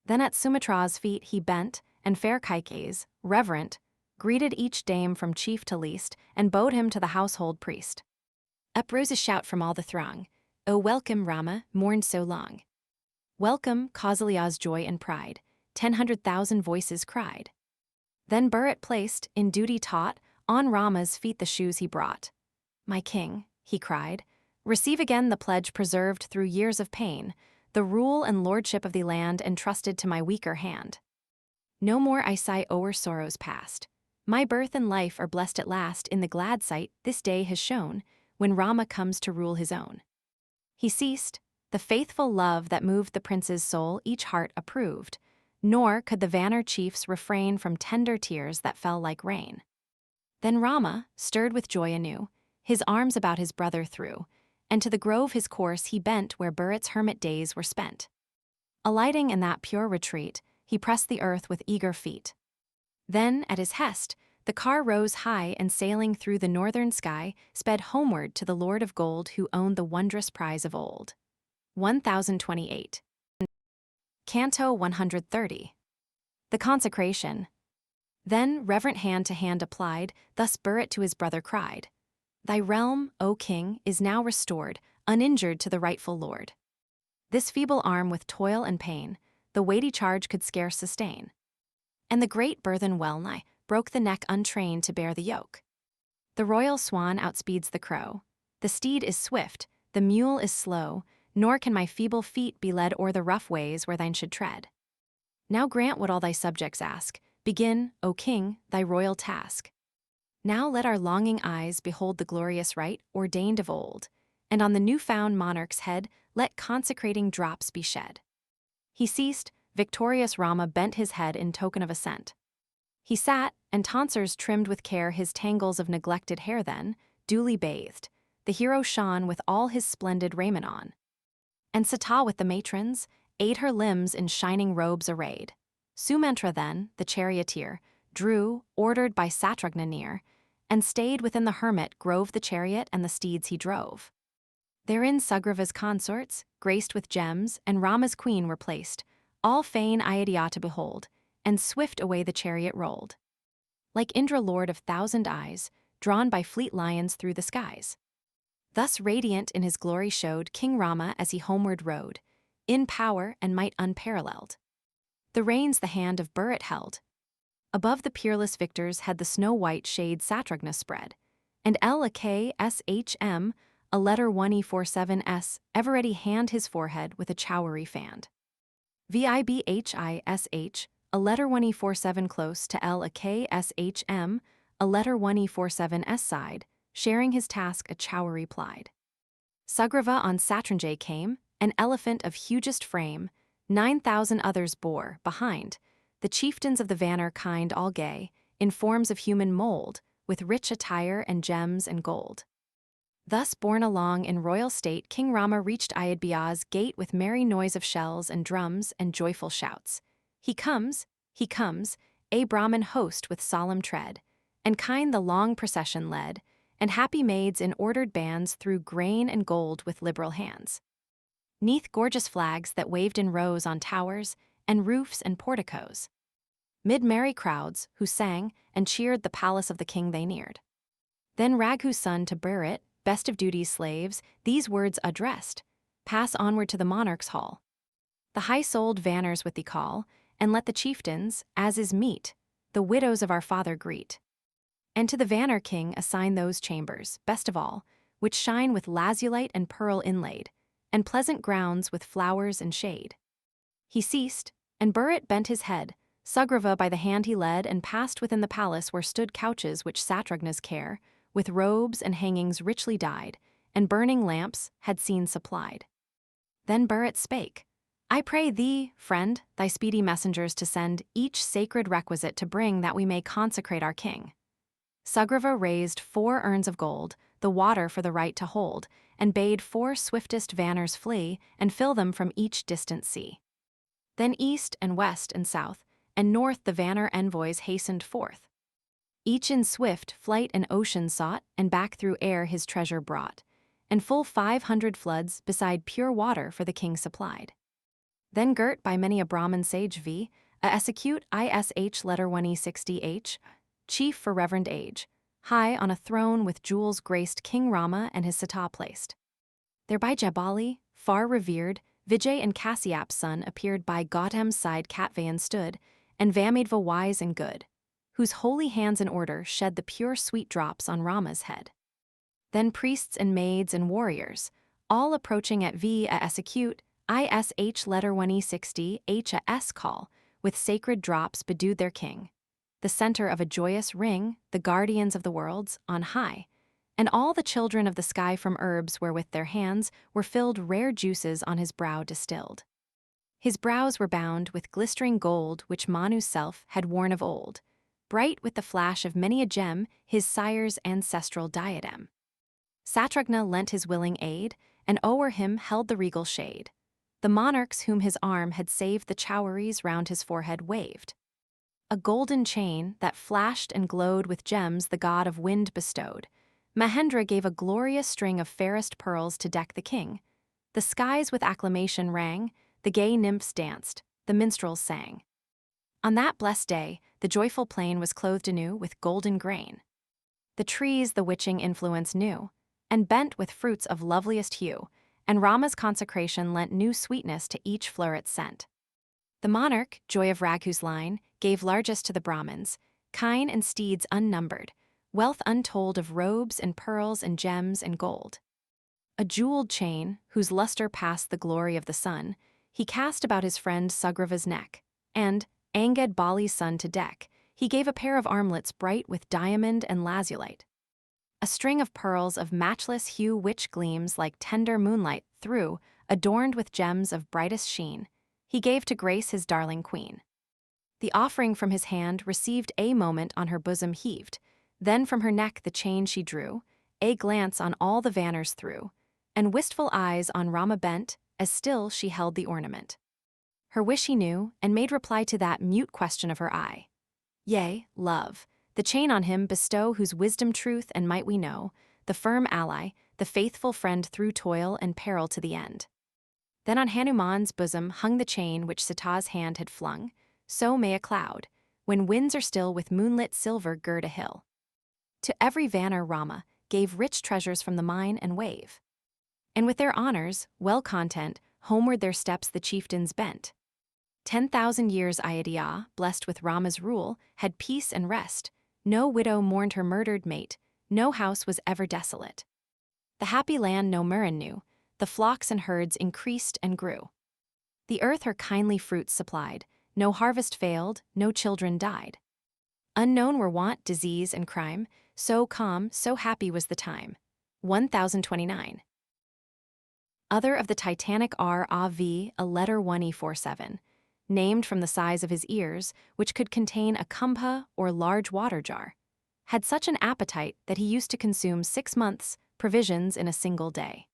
Then at Sumitra's feet he bent, and fair Kaikeyí's, reverent, greeted each dame from chief to least, and bowed him to the household priest. Up rose a shout from all the throng, O welcome, Rama, mourned so long. Welcome, Kausalya's joy and pride, 10,000 voices cried. Then Bharat placed, in duty taught, on Rama's feet the shoes he brought. My king, he cried, receive again the pledge preserved through years of pain, the rule and lordship of the land entrusted to my weaker hand. No more I sigh o'er sorrows past. My birth and life are blessed at last in the glad sight this day has shown, when Rama comes to rule his own. He ceased, the faithful love that moved the prince's soul each heart approved, nor could the Vanner chiefs refrain from tender tears that fell like rain. Then Rama, stirred with joy anew, his arms about his brother threw, and to the grove his course he bent where Bharat's hermit days were spent. Alighting in that pure retreat, he pressed the earth with eager feet. Then, at his hest, the car rose high and sailing through the northern sky, sped homeward to the Lord of Gold who owned the wondrous prize of old. 1028. Canto 130. The Consecration. Then, reverent hand to hand applied, thus Bharat to his brother cried, Thy realm, O king, is now restored, uninjured to the rightful lord. This feeble arm with toil and pain, the weighty charge could scarce sustain. And the great burthen well-nigh broke the neck untrained to bear the yoke. The royal swan outspeeds the crow. The steed is swift, the mule is slow, nor can my feeble feet be led o'er the rough ways where thine should tread. Now grant what all thy subjects ask. Begin, O king, thy royal task. Now let our longing eyes behold the glorious rite ordained of old, and on the new-found monarch's head let consecrating drops be shed. He ceased, victorious Rama bent his head in token of assent. He sat, and tonsors trimmed with care his tangles of neglected hair then, duly bathed, the hero shone with all his splendid raiment on. And Sítá with the matrons, aid her limbs in shining robes arrayed. Sumantra then, the charioteer, drew, ordered by Satrugna near, and stayed within the hermit grove the chariot and the steeds he drove. Therein Sugriva's consorts, graced with gems, and Rama's queen were placed, all fain Ayodhyá to behold, and swift away the chariot rolled. Like Indra lord of thousand eyes, drawn by fleet lions through the skies. Thus radiant in his glory showed King Rama as he homeward rode, in power and might unparalleled. The reins the hand of Bharat held. Above the peerless victors had the snow-white shade Satrugna spread, and Lakshman, a letter 1E47S, ever ready hand his forehead with a chowry fanned. Vibhish, a letter 1E47 close to Lakshman, a letter 1E47S side, sharing his task a chowry plied. Sugriva on Satranjay came, an elephant of hugest frame, 9,000 others bore, behind, the chieftains of the Vanner kind all gay, in forms of human mold, with rich attire and gems and gold. Thus borne along in royal state King Rama reached Ayodhya's gate with merry noise of shells and drums and joyful shouts. He comes, a Brahmin host with solemn tread, and kind the long procession led, and happy maids in ordered bands threw grain and gold with liberal hands. 'Neath gorgeous flags that waved in rows on towers and roofs and porticos. Mid merry crowds, who sang and cheered the palace of the king they neared. Then Raghu's son to Bharat, best of duty's slaves, these words addressed, pass onward to the monarch's hall. The high-souled Vanners with thee call, and let the chieftains, as is meet, the widows of our father greet. And to the Vanner king assign those chambers, best of all, which shine with lazulite and pearl inlaid, and pleasant grounds with flowers and shade. He ceased, and Bharat bent his head, Sugriva by the hand he led and passed within the palace where stood couches which Satrugna's care, with robes and hangings richly dyed, and burning lamps, had seen supplied. Then Bharat spake, I pray thee, friend, thy speedy messengers to send each sacred requisite to bring that we may consecrate our king. Sugriva raised 4 urns of gold, the water for the right to hold, and bade 4 swiftest Vanners flee and fill them from each distant sea. Then east and west and south, and north the Vanner envoys hastened forth. Each in swift flight an ocean sought, and back through air his treasure brought, and full 500 floods beside pure water for the king supplied. Then girt by many a Brahmin sage execute ish letter 1E60H, chief for reverend age, high on a throne with jewels graced King Rama and his Sítá placed. Thereby Jabali, far revered, Vijay and Kasyap's son appeared by Gautam's side Katvayan stood, and Vamadeva wise and good, whose holy hands in order shed the pure sweet drops on Rama's head. Then priests and maids and warriors, all approaching at V.A.S. acute, ISH letter 1E60 H.A.S. call, with sacred drops bedewed their king, the center of a joyous ring, the guardians of the worlds, on high, and all the children of the sky from herbs wherewith their hands were filled rare juices on his brow distilled. His brows were bound with glistering gold which Manu's self had worn of old, bright with the flash of many a gem, his sire's ancestral diadem. Satrugna lent his willing aid, and o'er him held the regal shade. The monarchs whom his arm had saved the choueries round his forehead waved. A golden chain that flashed and glowed with gems the god of wind bestowed. Mahendra gave a glorious string of fairest pearls to deck the king. The skies with acclamation rang, the gay nymphs danced, the minstrels sang. On that blessed day, the joyful plain was clothed anew with golden grain. The trees the witching influence knew, and bent with fruits of loveliest hue, and Rama's consecration lent new sweetness to each floweret scent. The monarch, joy of Raghu's line, gave largest to the Brahmins, kine and steeds unnumbered, wealth untold of robes and pearls and gems and gold. A jeweled chain, whose luster passed the glory of the sun, he cast about his friend Sugrava's neck, and, Anged Bali's son to deck, he gave a pair of armlets bright with diamond and lazulite. A string of pearls of matchless hue which gleams like tender moonlight through, adorned with gems of brightest sheen, he gave to grace his darling queen. The offering from his hand received a moment on her bosom heaved, then from her neck the chain she drew, a glance on all the vanners threw, and wistful eyes on Rama bent, as still she held the ornament. Her wish he knew, and made reply to that mute question of her eye. Yea, love, the chain on him bestow whose wisdom, truth, and might we know, the firm ally, the faithful friend through toil and peril to the end. Then on Hanuman's bosom hung the chain which Sita's hand had flung, so may a cloud, when winds are still with moonlit silver gird a hill. To every vanner Rama gave rich treasures from the mine and wave. And with their honors, well content, homeward their steps the chieftains bent. 10,000 years Ayodhyá, blessed with Rama's rule, had peace and rest. No widow mourned her murdered mate, no house was ever desolate. The happy land no murrain knew, the flocks and herds increased and grew. The earth her kindly fruits supplied, no harvest failed, no children died. Unknown were want, disease, and crime, so calm, so happy was the time. 1029. Other of the Titanic R.A.V. a letter 1E47, named from the size of his ears, which could contain a kumbha or large water jar, had such an appetite that he used to consume 6 months' provisions in a single day.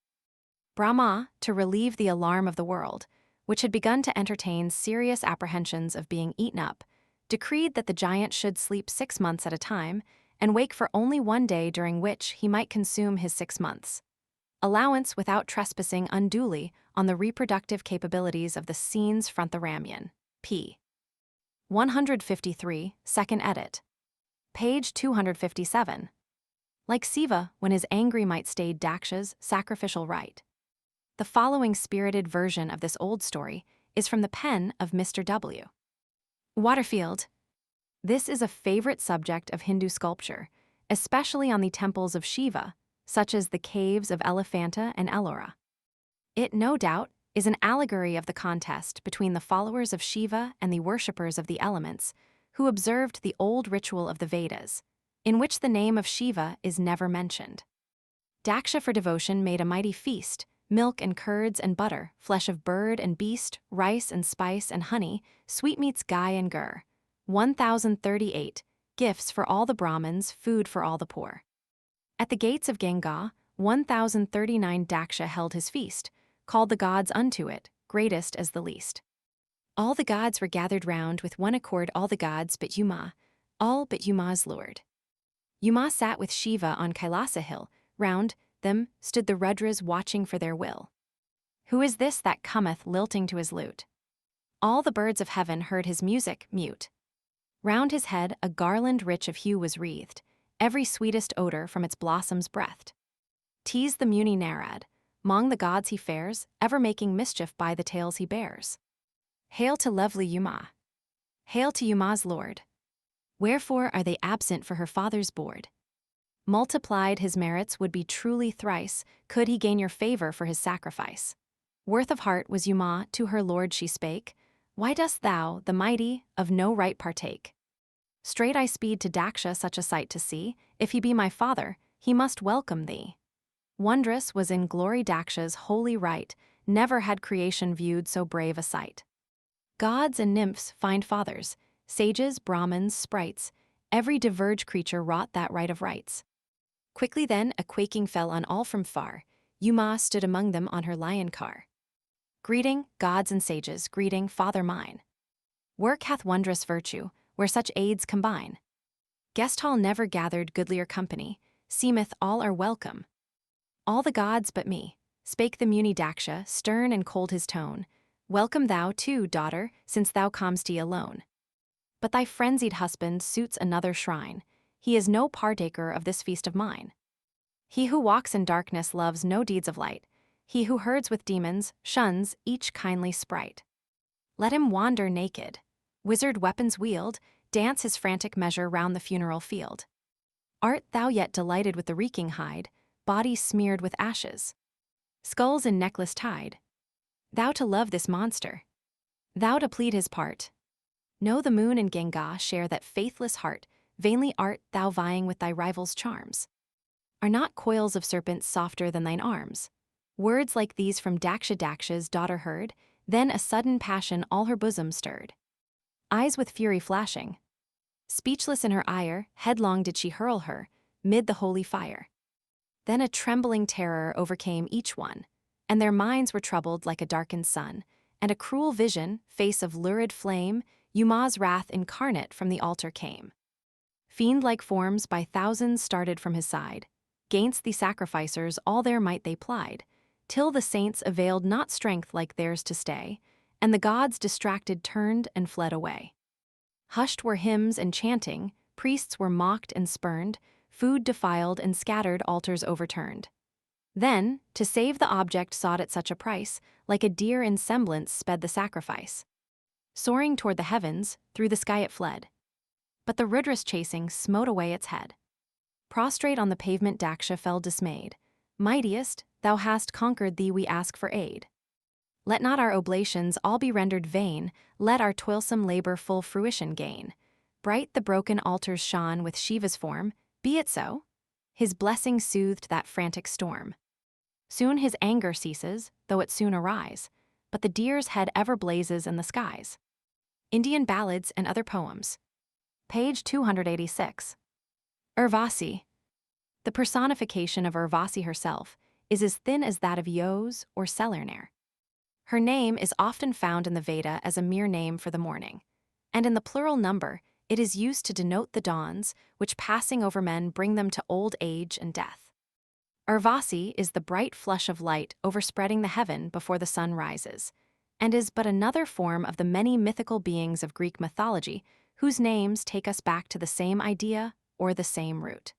Brahma, to relieve the alarm of the world, which had begun to entertain serious apprehensions of being eaten up, decreed that the giant should sleep 6 months at a time and wake for only 1 day during which he might consume his 6 months. Allowance without trespassing unduly on the reproductive capabilities of the scenes front the Rámáyan. p. 153, second edit. Page 257. Like Siva, when his angry might stayed Daksha's sacrificial rite. The following spirited version of this old story is from the pen of Mr. W. Waterfield. This is a favorite subject of Hindu sculpture, especially on the temples of Shiva, such as the caves of Elephanta and Ellora. It, no doubt, is an allegory of the contest between the followers of Shiva and the worshippers of the elements, who observed the old ritual of the Vedas, in which the name of Shiva is never mentioned. Daksha for devotion made a mighty feast, milk and curds and butter, flesh of bird and beast, rice and spice and honey, sweetmeats ghee and gur. 1038, gifts for all the Brahmins, food for all the poor. At the gates of Ganga, 1039 Daksha held his feast, called the gods unto it, greatest as the least. All the gods were gathered round with one accord, all the gods but Yuma, all but Yuma's lord. Yuma sat with Shiva on Kailasa hill, round them stood the Rudras watching for their will. Who is this that cometh lilting to his lute? All the birds of heaven heard his music, mute. Round his head a garland rich of hue was wreathed, every sweetest odor from its blossoms breathed. Teased the Muni Narad, 'Mong the gods he fares, ever making mischief by the tales he bears. Hail to lovely Yuma! Hail to Yuma's lord! Wherefore are they absent for her father's board? Multiplied his merits would be truly thrice, could he gain your favor for his sacrifice. Worth of heart was Yuma, to her lord she spake, why dost thou, the mighty, of no right partake? Straight I speed to Daksha such a sight to see, if he be my father, he must welcome thee. Wondrous was in glory Daksha's holy right, never had creation viewed so brave a sight. Gods and nymphs find fathers, sages, Brahmins, sprites, every diverge creature wrought that right of rights. Quickly then a quaking fell on all from far, Yuma stood among them on her lion car. Greeting, gods and sages, greeting, father mine. Work hath wondrous virtue, where such aids combine. Guest hall never gathered goodlier company, seemeth all are welcome. All the gods but me, spake the Muni Daksha, stern and cold his tone, welcome thou too, daughter, since thou com'st alone. But thy frenzied husband suits another shrine, he is no partaker of this feast of mine. He who walks in darkness loves no deeds of light, he who herds with demons shuns each kindly sprite. Let him wander naked, wizard weapons wield, dance his frantic measure round the funeral field. Art thou yet delighted with the reeking hide, body smeared with ashes? Skulls in necklace tied. Thou to love this monster? Thou to plead his part? Know the moon and Ganga share that faithless heart, vainly art thou vying with thy rival's charms. Are not coils of serpents softer than thine arms? Words like these from Daksha's daughter heard, then a sudden passion all her bosom stirred. Eyes with fury flashing. Speechless in her ire, headlong did she hurl her, mid the holy fire. Then a trembling terror overcame each one, and their minds were troubled like a darkened sun, and a cruel vision, face of lurid flame, Yuma's wrath incarnate from the altar came. Fiend-like forms by thousands started from his side, gainst the sacrificers all their might they plied, till the saints availed not strength like theirs to stay, and the gods distracted turned and fled away. Hushed were hymns and chanting, priests were mocked and spurned, food defiled and scattered altars overturned. Then, to save the object sought at such a price, like a deer in semblance sped the sacrifice. Soaring toward the heavens, through the sky it fled. But the Rudra's chasing smote away its head. Prostrate on the pavement Daksha fell dismayed. Mightiest, thou hast conquered thee we ask for aid. Let not our oblations all be rendered vain, let our toilsome labor full fruition gain. Bright the broken altars shone with Shiva's form, be it so? His blessing soothed that frantic storm. Soon his anger ceases, though it soon arise, but the deer's head ever blazes in the skies. Indian Ballads and Other Poems. Page 286. Urvasi. The personification of Urvasi herself is as thin as that of Yos or Selerner. Her name is often found in the Veda as a mere name for the morning, and in the plural number it is used to denote the dawns which passing over men bring them to old age and death. Urvasi is the bright flush of light overspreading the heaven before the sun rises, and is but another form of the many mythical beings of Greek mythology whose names take us back to the same idea or the same root.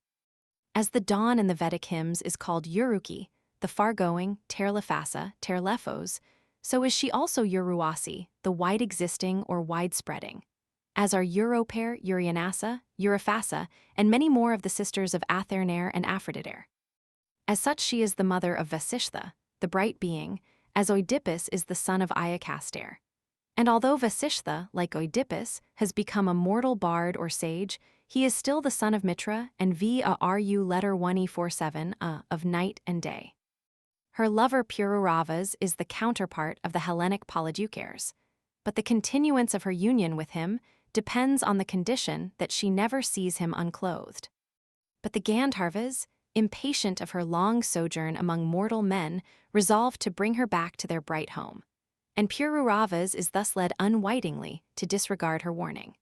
As the dawn in the Vedic hymns is called Uruki, the far-going, Terlefasa, Terlephos, so is she also Uruasi, the wide-existing or wide-spreading, as are Europair, Urianassa, Euryphassa, and many more of the sisters of Atherner and Aphrodite. As such she is the mother of Vasishtha, the bright being, as Oedipus is the son of Iacaster. And although Vasishtha, like Oedipus, has become a mortal bard or sage, he is still the son of Mitra and Varu letter 1E47 of night and day. Her lover Pururavas is the counterpart of the Hellenic Polydeucers, but the continuance of her union with him depends on the condition that she never sees him unclothed. But the Gandharvas, impatient of her long sojourn among mortal men, resolve to bring her back to their bright home, and Pururavas is thus led unwittingly to disregard her warning.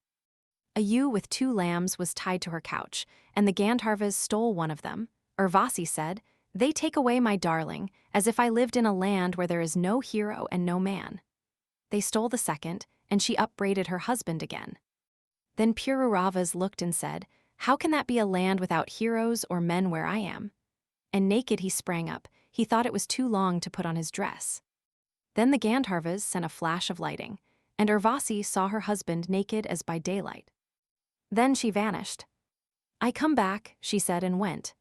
A ewe with 2 lambs was tied to her couch, and the Gandharvas stole one of them. Urvasi said, "They take away my darling, as if I lived in a land where there is no hero and no man." They stole the second, and she upbraided her husband again. Then Pururavas looked and said, "How can that be a land without heroes or men where I am?" And naked he sprang up, he thought it was too long to put on his dress. Then the Gandharvas sent a flash of lighting, and Urvasi saw her husband naked as by daylight. Then she vanished. "I come back," she said, and went.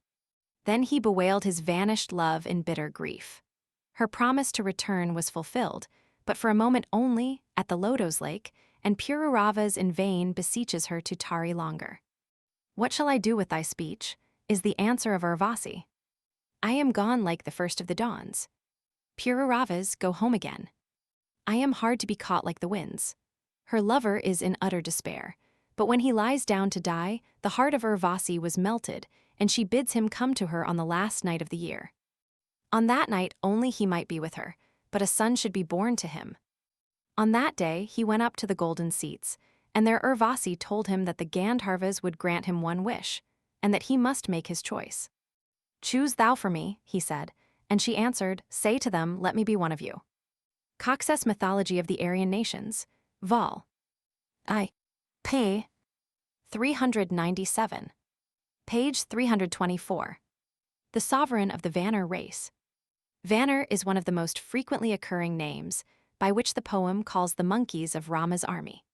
Then he bewailed his vanished love in bitter grief. Her promise to return was fulfilled, but for a moment only, at the Lotos Lake, and Pururavas in vain beseeches her to tarry longer. "What shall I do with thy speech?" is the answer of Urvasi. "I am gone like the first of the dawns. Pururavas, go home again. I am hard to be caught like the winds." Her lover is in utter despair, but when he lies down to die, the heart of Urvasi was melted, and she bids him come to her on the last night of the year. On that night only he might be with her, but a son should be born to him. On that day he went up to the golden seats, and there Urvasi told him that the Gandharvas would grant him one wish, and that he must make his choice. "Choose thou for me," he said, and she answered, "Say to them, let me be one of you." Cox's Mythology of the Aryan Nations, Vol. I. p. 397. Page 324. The sovereign of the Vanner race. Vanner is one of the most frequently occurring names, by which the poem calls the monkeys of Rama's army.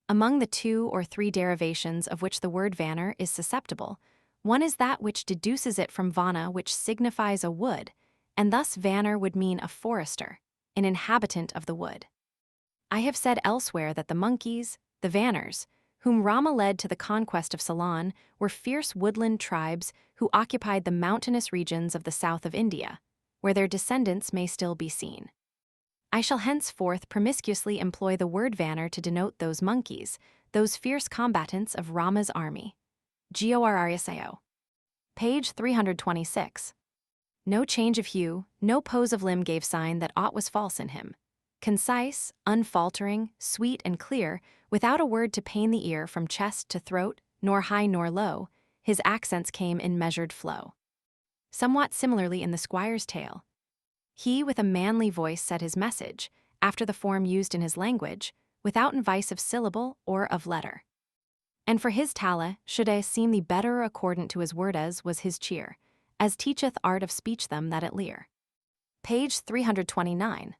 Among the 2 or 3 derivations of which the word Vanner is susceptible, one is that which deduces it from Vana, which signifies a wood, and thus Vanner would mean a forester, an inhabitant of the wood. I have said elsewhere that the monkeys, the Vanners, whom Rama led to the conquest of Ceylon, were fierce woodland tribes who occupied the mountainous regions of the south of India, where their descendants may still be seen. I shall henceforth promiscuously employ the word Vanner to denote those monkeys, those fierce combatants of Rama's army. Gorrsao. Page 326. No change of hue, no pose of limb gave sign that aught was false in him. Concise, unfaltering, sweet and clear, without a word to pain the ear from chest to throat, nor high nor low, his accents came in measured flow. Somewhat similarly in the Squire's Tale. He with a manly voice said his message, after the form used in his language, without vice of syllable or of letter. And for his tala, should I seem the better accordant to his word as was his cheer, as teacheth art of speech them that it lear. Page 329.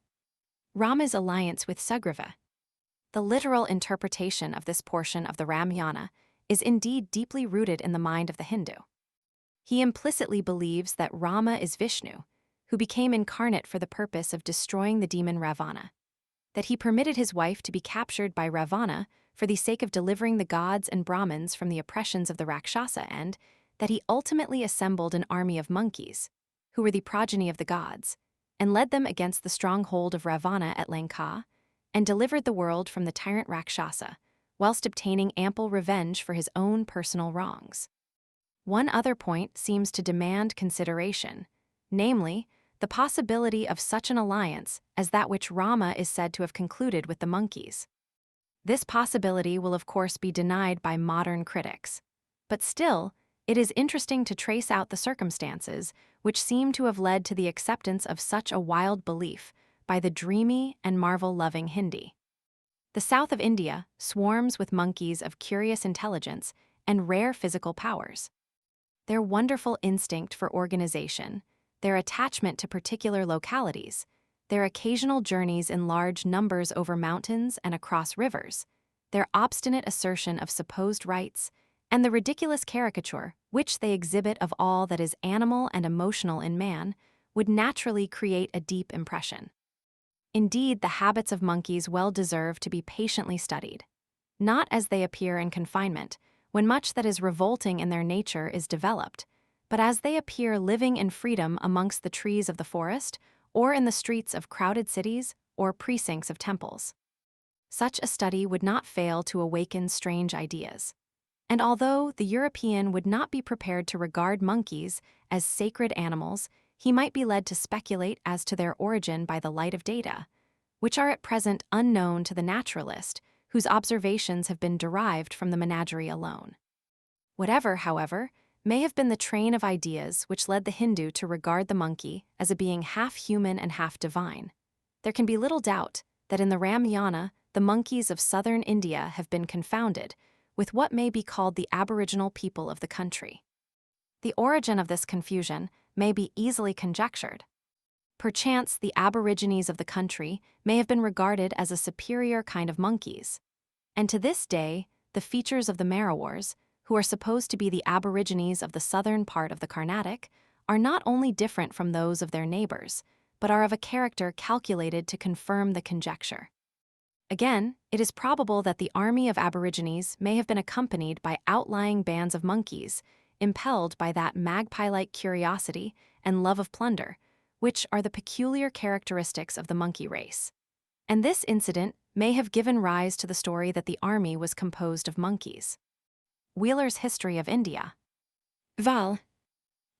Rama's alliance with Sugriva. The literal interpretation of this portion of the Ramayana is indeed deeply rooted in the mind of the Hindu. He implicitly believes that Rama is Vishnu, who became incarnate for the purpose of destroying the demon Ravana, that he permitted his wife to be captured by Ravana for the sake of delivering the gods and Brahmins from the oppressions of the Rakshasa, and that he ultimately assembled an army of monkeys, who were the progeny of the gods, and led them against the stronghold of Ravana at Lanka, and delivered the world from the tyrant Rakshasa, whilst obtaining ample revenge for his own personal wrongs. One other point seems to demand consideration, namely, the possibility of such an alliance as that which Rama is said to have concluded with the monkeys. This possibility will of course be denied by modern critics, but still, it is interesting to trace out the circumstances which seem to have led to the acceptance of such a wild belief by the dreamy and marvel-loving Hindi. The south of India swarms with monkeys of curious intelligence and rare physical powers. Their wonderful instinct for organization, their attachment to particular localities, their occasional journeys in large numbers over mountains and across rivers, their obstinate assertion of supposed rights, and the ridiculous caricature which they exhibit of all that is animal and emotional in man, would naturally create a deep impression. Indeed, the habits of monkeys well deserve to be patiently studied, not as they appear in confinement, when much that is revolting in their nature is developed, but as they appear living in freedom amongst the trees of the forest, or in the streets of crowded cities or precincts of temples. Such a study would not fail to awaken strange ideas. And although the European would not be prepared to regard monkeys as sacred animals, he might be led to speculate as to their origin by the light of data, which are at present unknown to the naturalist, whose observations have been derived from the menagerie alone. Whatever, however, may have been the train of ideas which led the Hindu to regard the monkey as a being half human and half divine, there can be little doubt that in the Ramayana the monkeys of southern India have been confounded with what may be called the aboriginal people of the country. The origin of this confusion may be easily conjectured. Perchance the aborigines of the country may have been regarded as a superior kind of monkeys. And to this day, the features of the Merawars, who are supposed to be the aborigines of the southern part of the Carnatic, are not only different from those of their neighbors, but are of a character calculated to confirm the conjecture. Again, it is probable that the army of aborigines may have been accompanied by outlying bands of monkeys, impelled by that magpie-like curiosity and love of plunder, which are the peculiar characteristics of the monkey race. And this incident may have given rise to the story that the army was composed of monkeys. Wheeler's History of India. Vol.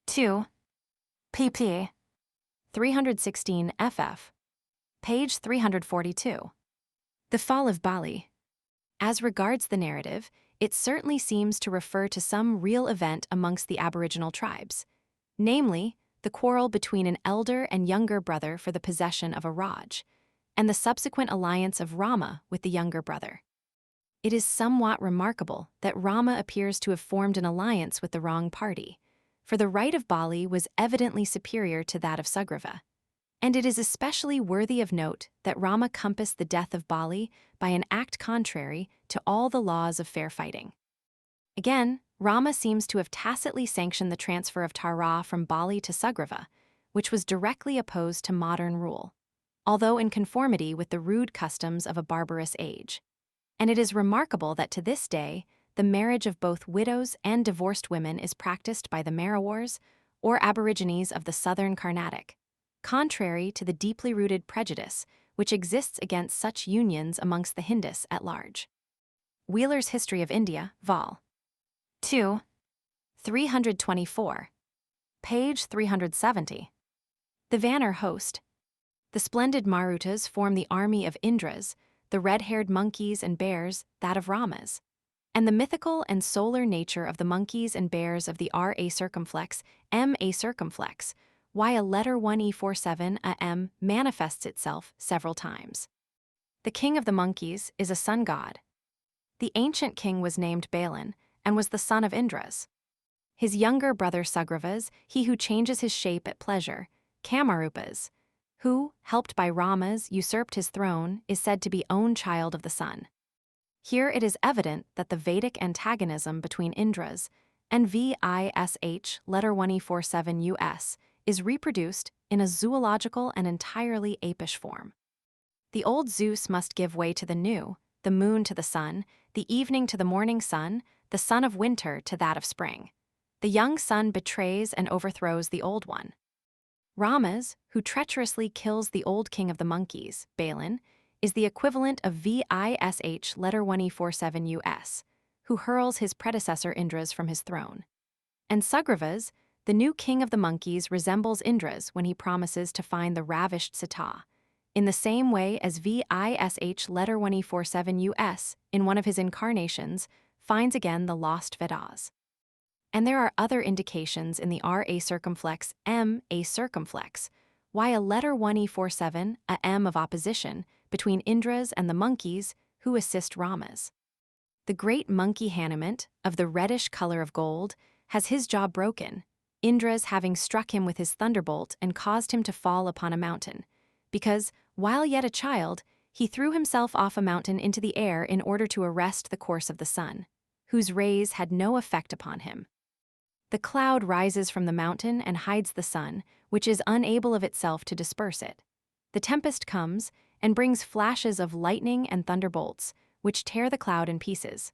2. pp. 316 ff. Page 342. The Fall of Bali. As regards the narrative, it certainly seems to refer to some real event amongst the aboriginal tribes, namely, the quarrel between an elder and younger brother for the possession of a Raj, and the subsequent alliance of Rama with the younger brother. It is somewhat remarkable that Rama appears to have formed an alliance with the wrong party, for the right of Bali was evidently superior to that of Sugriva. And it is especially worthy of note that Rama compassed the death of Bali by an act contrary to all the laws of fair fighting. Again, Rama seems to have tacitly sanctioned the transfer of Tara from Bali to Sugriva, which was directly opposed to modern rule, although in conformity with the rude customs of a barbarous age. And it is remarkable that to this day, the marriage of both widows and divorced women is practiced by the Merawars, or aborigines of the southern Carnatic, contrary to the deeply rooted prejudice which exists against such unions amongst the Hindus at large. Wheeler's History of India, Vol. 2. 324. Page 370. The Vanner host. The splendid Marutas form the army of Indras, the red-haired monkeys and bears that of Ramas. And the mythical and solar nature of the monkeys and bears of the Ra circumflex, Ma circumflex, why a letter 1e47 a m manifests itself several times. The king of the monkeys is a sun god. The ancient king was named Balin and was the son of Indras. His younger brother Sugriva's, he who changes his shape at pleasure, Kamarupa's, who, helped by Rama's, usurped his throne, is said to be own child of the sun. Here it is evident that the Vedic antagonism between Indras and Vish letter 1e47 us is reproduced in a zoological and entirely apish form. The old Zeus must give way to the new, the moon to the sun, the evening to the morning sun, the sun of winter to that of spring. The young sun betrays and overthrows the old one. Rama's, who treacherously kills the old king of the monkeys, Balin, is the equivalent of Vish letter 1e47 us, who hurls his predecessor Indra's from his throne. And Sugriva's, the new king of the monkeys, resembles Indra's when he promises to find the ravished Sítá, in the same way as Vish letter 1e47 us, in one of his incarnations, finds again the lost Vedas. And there are other indications in the Ra circumflex, Ma circumflex, why a letter 1e47 a m of opposition between Indra's and the monkeys who assist Ramas. The great monkey Hanuman, of the reddish color of gold, has his jaw broken, Indra's having struck him with his thunderbolt and caused him to fall upon a mountain, because, while yet a child, he threw himself off a mountain into the air in order to arrest the course of the sun, whose rays had no effect upon him. The cloud rises from the mountain and hides the sun, which is unable of itself to disperse it. The tempest comes and brings flashes of lightning and thunderbolts, which tear the cloud in pieces.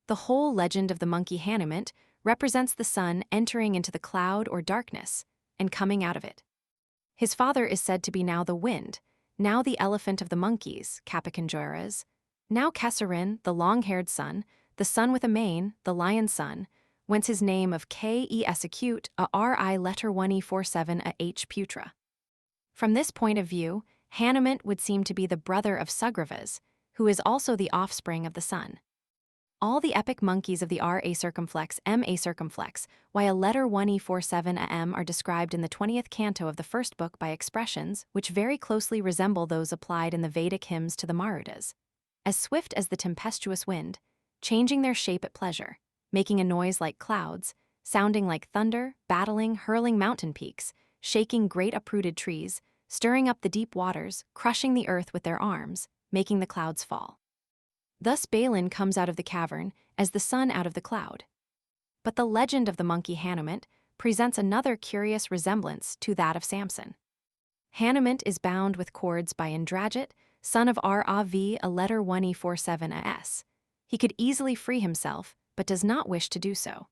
The whole legend of the monkey Hanuman represents the sun entering into the cloud or darkness and coming out of it. His father is said to be now the wind, now the elephant of the monkeys, Capicanjoras, now Kesarin, the long-haired son, the son with a mane, the lion son, whence his name of Kaikeyí acute a ri letter 1e47 a h putra. From this point of view, Hanuman would seem to be the brother of Sugriva's, who is also the offspring of the sun. All the epic monkeys of the Ra circumflex, Ma circumflex, why a letter 1e47 a m are described in the 20th canto of the first book by expressions which very closely resemble those applied in the Vedic hymns to the Marutas, as swift as the tempestuous wind, changing their shape at pleasure, making a noise like clouds, sounding like thunder, battling, hurling mountain peaks, shaking great uprooted trees, stirring up the deep waters, crushing the earth with their arms, making the clouds fall. Thus Balin comes out of the cavern as the sun out of the cloud. But the legend of the monkey Hanuman presents another curious resemblance to that of Samson. Hanuman is bound with cords by Indrajit, son of Rav, a letter 1E47as. He could easily free himself, but does not wish to do so.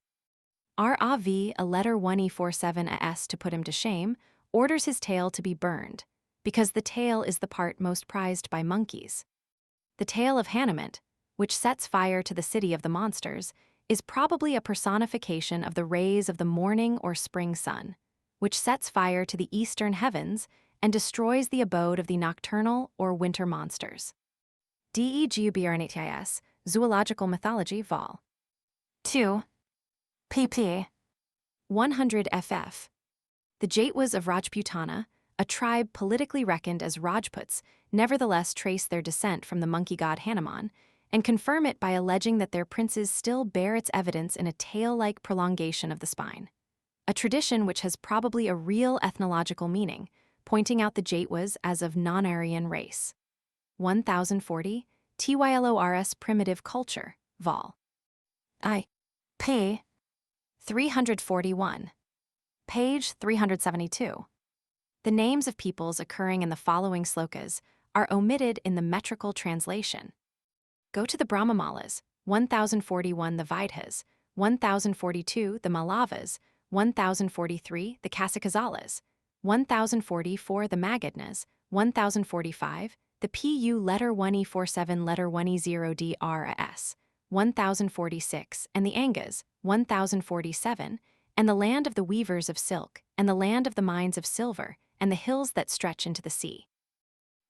Rav, a letter 1E47as to put him to shame, orders his tail to be burned, because the tail is the part most prized by monkeys. The tail of Hanuman, which sets fire to the city of the monsters, is probably a personification of the rays of the morning or spring sun, which sets fire to the eastern heavens and destroys the abode of the nocturnal or winter monsters. Degbernats, Zoological Mythology Vol. 2. pp. 100 ff. The Jaitwas of Rajputana, a tribe politically reckoned as Rajputs, nevertheless trace their descent from the monkey god Hanuman, and confirm it by alleging that their princes still bear its evidence in a tail-like prolongation of the spine. A tradition which has probably a real ethnological meaning, pointing out the Jaitwas as of non-Aryan race. 1040, Tylors Primitive Culture, Vol. I. p. 341. Page 372. The names of peoples occurring in the following slokas are omitted in the metrical translation. Go to the Brahmamalas, 1041 the Vaidhas, 1042 the Malavas, 1043 the Kasikazalas, 1044 the Magadhas, 1045 the PU letter 1E47 letter 1E0DRS, 1046 and the Angas, 1047, and the land of the weavers of silk, and the land of the mines of silver, and the hills that stretch into the sea.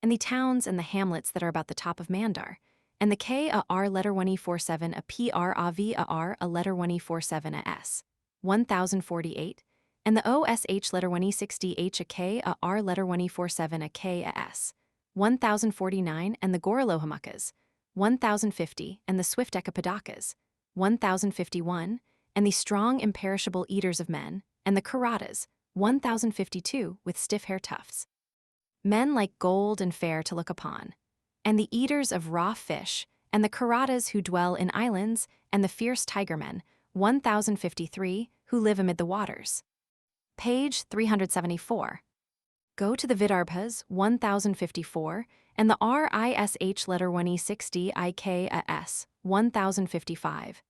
And the towns and the hamlets that are about the top of Mandar, and the KAR letter 1E47 a PRAVAR a letter 1E47 1048, and the OSH letter 1E60H a KAR letter 1E47 a KAS, 1049, and the Gorolohamukas, 1050, and the Swiftecapadakas, 1051, and the strong imperishable eaters of men, and the Karatas, 1052, with stiff hair tufts. Men like gold and fair to look upon, and the eaters of raw fish, and the Karatas who dwell in islands, and the fierce tigermen, 1053, who live amid the waters. Page 374. Go to the Vidarbhas, 1054, and the RISH letter 1E60 IKAS, 1055,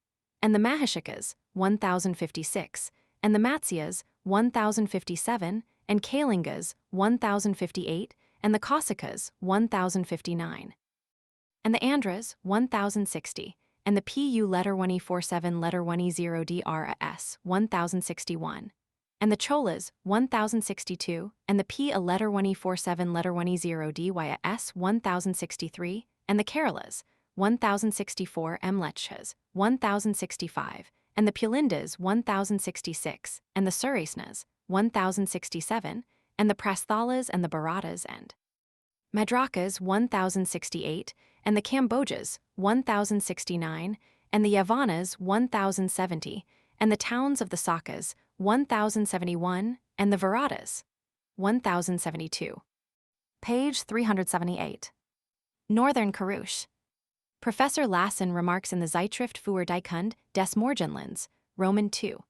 and the Mahashikas, 1056, and the Matsyas, 1057, and Kalingas, 1058, and the Kausikas, 1059. And the Andhras, 1060, and the PU letter 1E47 letter 1E0DRS, 1061, and the Cholas, 1062, and the P a letter 1E47 letter 1E0DYS, 1063, and the Keralas, 1064, Mlechas, 1065, and the Pulindas, 1066, and the Surasnas, 1067, and the Prasthalas and the Bharatas and Madrakas, 1068, and the Kambojas, 1069, and the Yavanas, 1070, and the towns of the Sakas, 1071, and the Varatas, 1072. Page 378. Northern Karush. Professor Lassen remarks in the Zeitschrift für die Kunde des Morgenlands, Roman 2.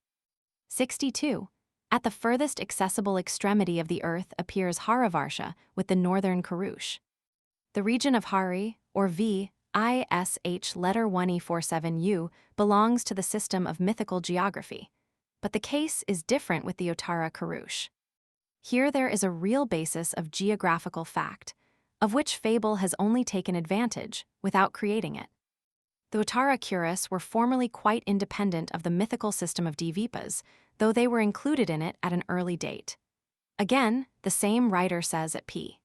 62. At the furthest accessible extremity of the earth appears Haravarsha with the northern Karush. The region of Hari, or VISH letter 1E47U, belongs to the system of mythical geography, but the case is different with the Uttara Karush. Here there is a real basis of geographical fact, of which fable has only taken advantage without creating it. The Uttara Kuras were formerly quite independent of the mythical system of Dvipas, though they were included in it at an early date. Again, the same writer says at p.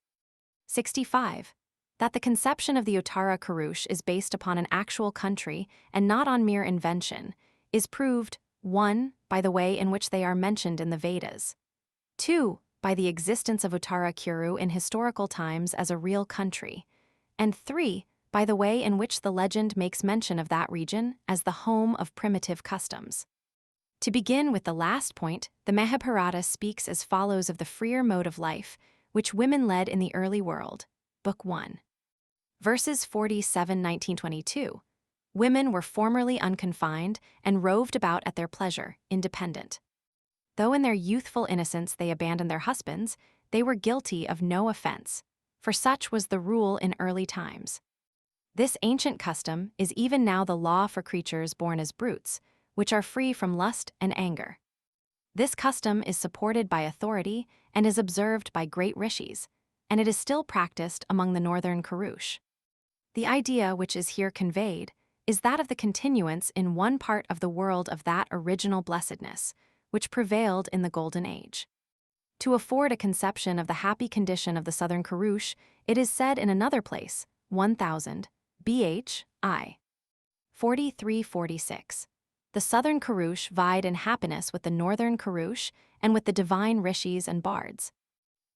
65, that the conception of the Uttara Karush is based upon an actual country and not on mere invention, is proved 1. By the way in which they are mentioned in the Vedas, 2. By the existence of Uttara Kuru in historical times as a real country, and 3. By the way in which the legend makes mention of that region as the home of primitive customs. To begin with the last point, the Mahabharata speaks as follows of the freer mode of life, which women led in the early world. Book 1. Verses 47-1922. Women were formerly unconfined and roved about at their pleasure, independent. Though in their youthful innocence they abandoned their husbands, they were guilty of no offense, for such was the rule in early times. This ancient custom is even now the law for creatures born as brutes, which are free from lust and anger. This custom is supported by authority and is observed by great rishis, and it is still practiced among the northern Kurush. The idea which is here conveyed is that of the continuance in one part of the world of that original blessedness, which prevailed in the Golden Age. To afford a conception of the happy condition of the southern Kurush, it is said in another place, 1000, BH.I. 43-46. The southern Kurush vied in happiness with the northern Kurush and with the divine rishis and bards.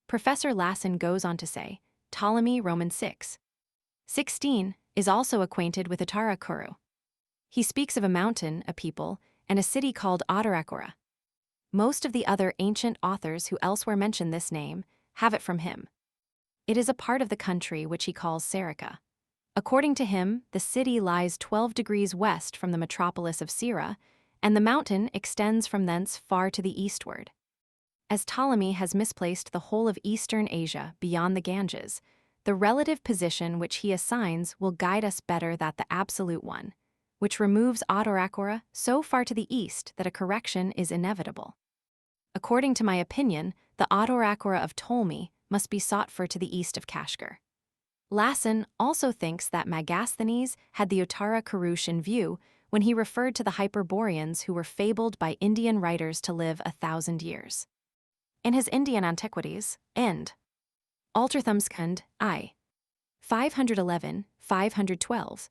Professor Lasson goes on to say, Ptolemy Roman 6:16 is also acquainted with Uttara Kuru. He speaks of a mountain, a people, and a city called Uttarakura. Most of the other ancient authors who elsewhere mention this name have it from him. It is a part of the country which he calls Sarika. According to him, the city lies 12 degrees west from the metropolis of Sira, and the mountain extends from thence far to the eastward. As Ptolemy has misplaced the whole of eastern Asia beyond the Ganges, the relative position which he assigns will guide us better than the absolute one, which removes Uttarakura so far to the east that a correction is inevitable. According to my opinion, the Uttarakura of Ptolemy must be sought for to the east of Kashgar. Lasson also thinks that Megasthenes had the Uttara Kurush in view when he referred to the Hyperboreans who were fabled by Indian writers to live 1,000 years. In his Indian Antiquities, Ind. Alterthamskund, I. 511-512.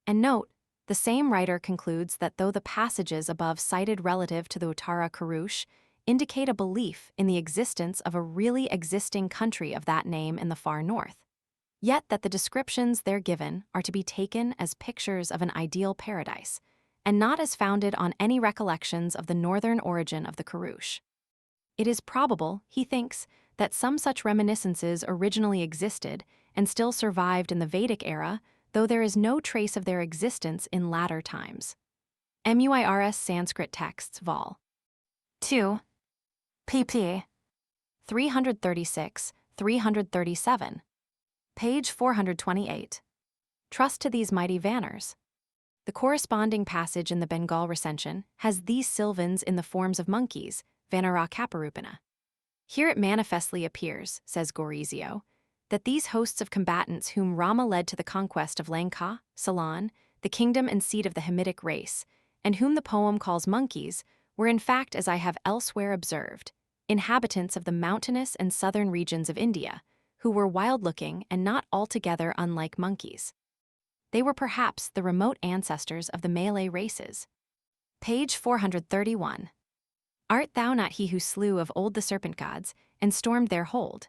And note, the same writer concludes that though the passages above cited relative to the Uttara Kurush indicate a belief in the existence of a really existing country of that name in the far north, yet that the descriptions there given are to be taken as pictures of an ideal paradise, and not as founded on any recollections of the northern origin of the Kurush. It is probable, he thinks, that some such reminiscences originally existed and still survived in the Vedic era, though there is no trace of their existence in latter times. MUIRS Sanskrit Texts Vol. 2. pp. 336-337. Page 428. Trust to these mighty Vanners. The corresponding passage in the Bengal recension has these sylvans in the forms of monkeys, Vanara Kaparupana. Here it manifestly appears, says Gorizio, that these hosts of combatants whom Rama led to the conquest of Lanka, Ceylon, the kingdom and seat of the Hamitic race, and whom the poem calls monkeys, were in fact, as I have elsewhere observed, inhabitants of the mountainous and southern regions of India, who were wild-looking and not altogether unlike monkeys. They were perhaps the remote ancestors of the Malay races. Page 431. Art thou not he who slew of old the serpent gods, and stormed their hold?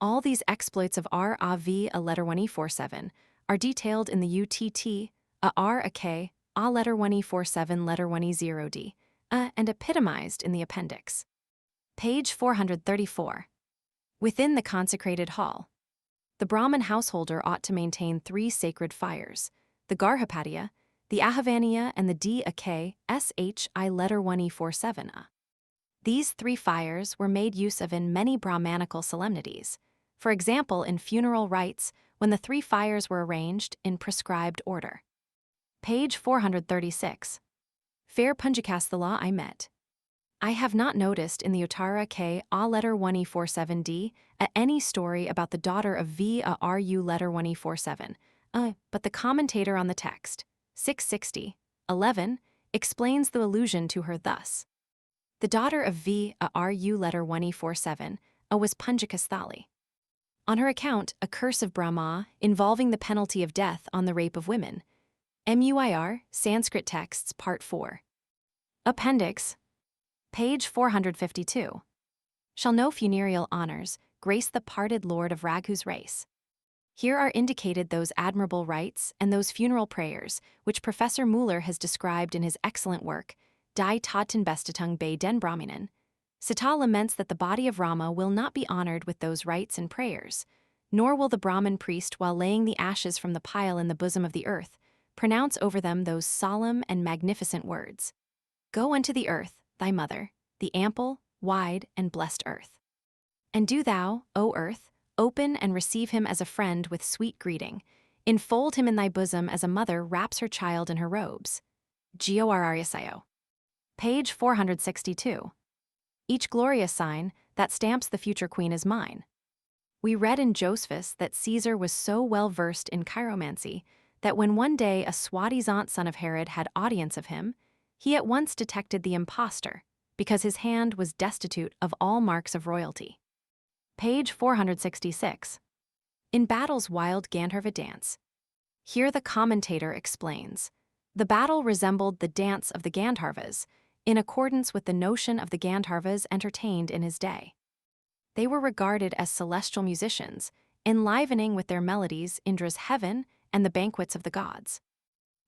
All these exploits of Rav a letter 1E47 are detailed in the UTT, a R a K, a letter 1E47 letter 1E0D, and epitomized in the appendix. Page 434. Within the consecrated hall, the Brahmin householder ought to maintain 3 sacred fires, the Garhapatiya, the Ahavaniya, and the D-A-K, S-H-I letter 1E47A. These 3 fires were made use of in many Brahmanical solemnities, for example in funeral rites when the 3 fires were arranged in prescribed order. Page 436. Fair Punjakasthala I met. I have not noticed in the Uttara K A letter 1E47D any story about the daughter of V a RU letter 1E47, but the commentator on the text, 660, 11, explains the allusion to her thus. The daughter of V a RU letter 1E47 was Punjakasthali. On her account, a curse of Brahma involving the penalty of death on the rape of women. MUIR, Sanskrit Texts, Part 4. Appendix. Page 452. Shall no funereal honors grace the parted lord of Raghu's race? Here are indicated those admirable rites and those funeral prayers which Professor Muller has described in his excellent work, Dai Taten Bestatung Bei Den Brahminan. Sítá laments that the body of Rama will not be honored with those rites and prayers, nor will the Brahmin priest, while laying the ashes from the pile in the bosom of the earth, pronounce over them those solemn and magnificent words. Go unto the earth, thy mother, the ample, wide, and blessed earth. And do thou, O earth, open and receive him as a friend with sweet greeting. Enfold him in thy bosom as a mother wraps her child in her robes. Gorrsayo. Page 462. Each glorious sign that stamps the future queen is mine. We read in Josephus that Caesar was so well versed in chiromancy that when one day a soi-disant son of Herod had audience of him, he at once detected the impostor, because his hand was destitute of all marks of royalty. Page 466. In battle's wild Gandharva dance. Here the commentator explains, the battle resembled the dance of the Gandharvas, in accordance with the notion of the Gandharvas entertained in his day. They were regarded as celestial musicians, enlivening with their melodies Indra's heaven and the banquets of the gods.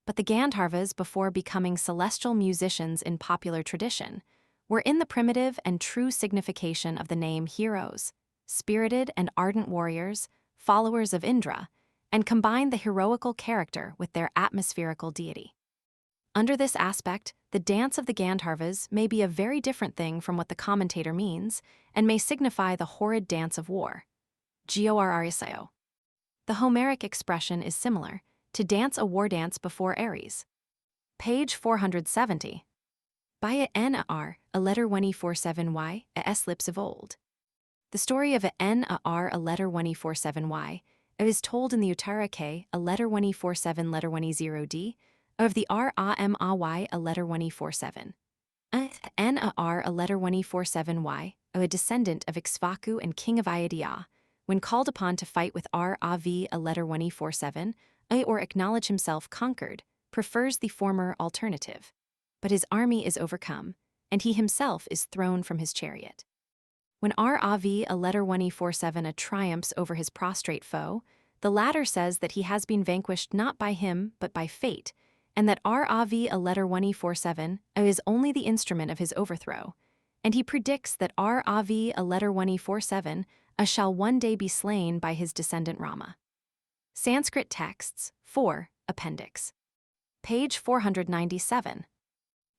But the Gandharvas, before becoming celestial musicians in popular tradition, were in the primitive and true signification of the name heroes, spirited and ardent warriors, followers of Indra, and combined the heroical character with their atmospherical deity. Under this aspect, the dance of the Gandharvas may be a very different thing from what the commentator means, and may signify the horrid dance of war. Gorrsayo. The Homeric expression is similar, to dance a war dance before Ares. Page 470. By Nar, a letter 147y, a s lips of old. The story of Nar, a letter 147y, is told in the Uttara K, a letter 147 letter 10d, of the Ramay, a letter 147. Nar, a letter 147y, a descendant of Ikshvaku and king of Ayodhyá, when called upon to fight with Rav, a letter 147, or acknowledge himself conquered, prefers the former alternative. But his army is overcome, and he himself is thrown from his chariot. When Rav, a letter 147, triumphs over his prostrate foe, the latter says that he has been vanquished not by him but by fate, and that Rav, a letter 147, is only the instrument of his overthrow, and he predicts that Rav, a letter 147, shall one day be slain by his descendant Rama. Sanskrit texts, 4, appendix. Page 497.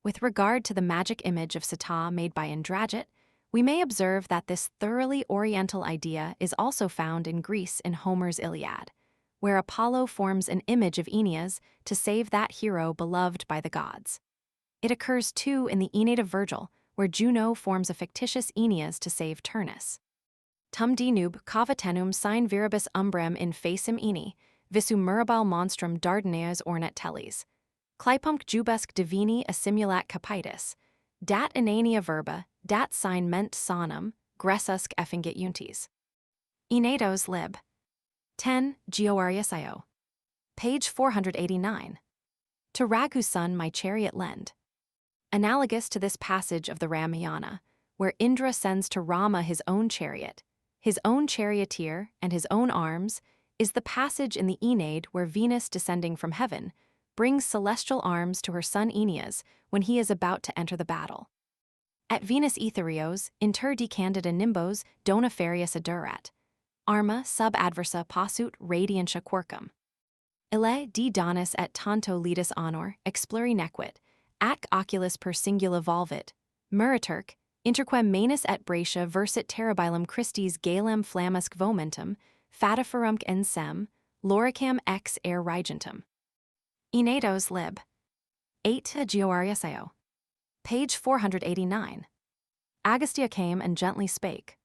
With regard to the magic image of Sítá made by Indrajit, we may observe that this thoroughly oriental idea is also found in Greece in Homer's Iliad, where Apollo forms an image of Aeneas to save that hero beloved by the gods. It occurs too in the Aeneid of Virgil, where Juno forms a fictitious Aeneas to save Turnus. Tum dinub cavatenum sine viribus umbrem in facem Aene, visum mirabile monstrum Dardaneas ornat telles. Clipumc jubesque divini assimulat capitis, dat inania verba, dat sine ment sonum, gressusque effingit untis. Aeneidos lib. 10, Gorrsayo. Page 489. To Raghu's son my chariot lend. Analogous to this passage of the Ramayana, where Indra sends to Rama his own chariot, his own charioteer, and his own arms, is the passage in the Aeneid where Venus, descending from heaven, brings celestial arms to her son Aeneas when he is about to enter the battle. At Venus Etherios, inter de candida nimbos dona ferius adurat. Arma sub adversa possut radiantia quercum. Ille de donis et tanto lidus honor, expluri nequit, ac oculus per singula volvit, muriturc, interquem manus et bracia versit terribilum Christis galem flammusque vomentum, fatiferumc ensem, loricam ex air regentum. Aeneidos lib. 8 Gorrsayo. Page 489. Agastya came and gently spake.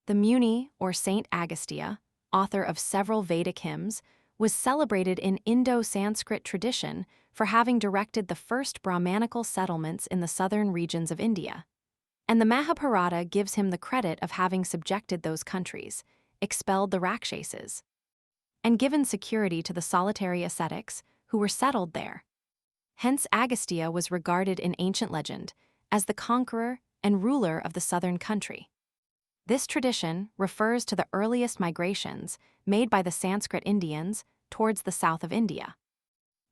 The Muni, or Saint Agastya, author of several Vedic hymns, was celebrated in Indo-Sanskrit tradition for having directed the first Brahmanical settlements in the southern regions of India. And the Mahabharata gives him the credit of having subjected those countries, expelled the Rakshases, and given security to the solitary ascetics who were settled there. Hence Agastya was regarded in ancient legend as the conqueror and ruler of the southern country. This tradition refers to the earliest migrations made by the Sanskrit Indians towards the south of India.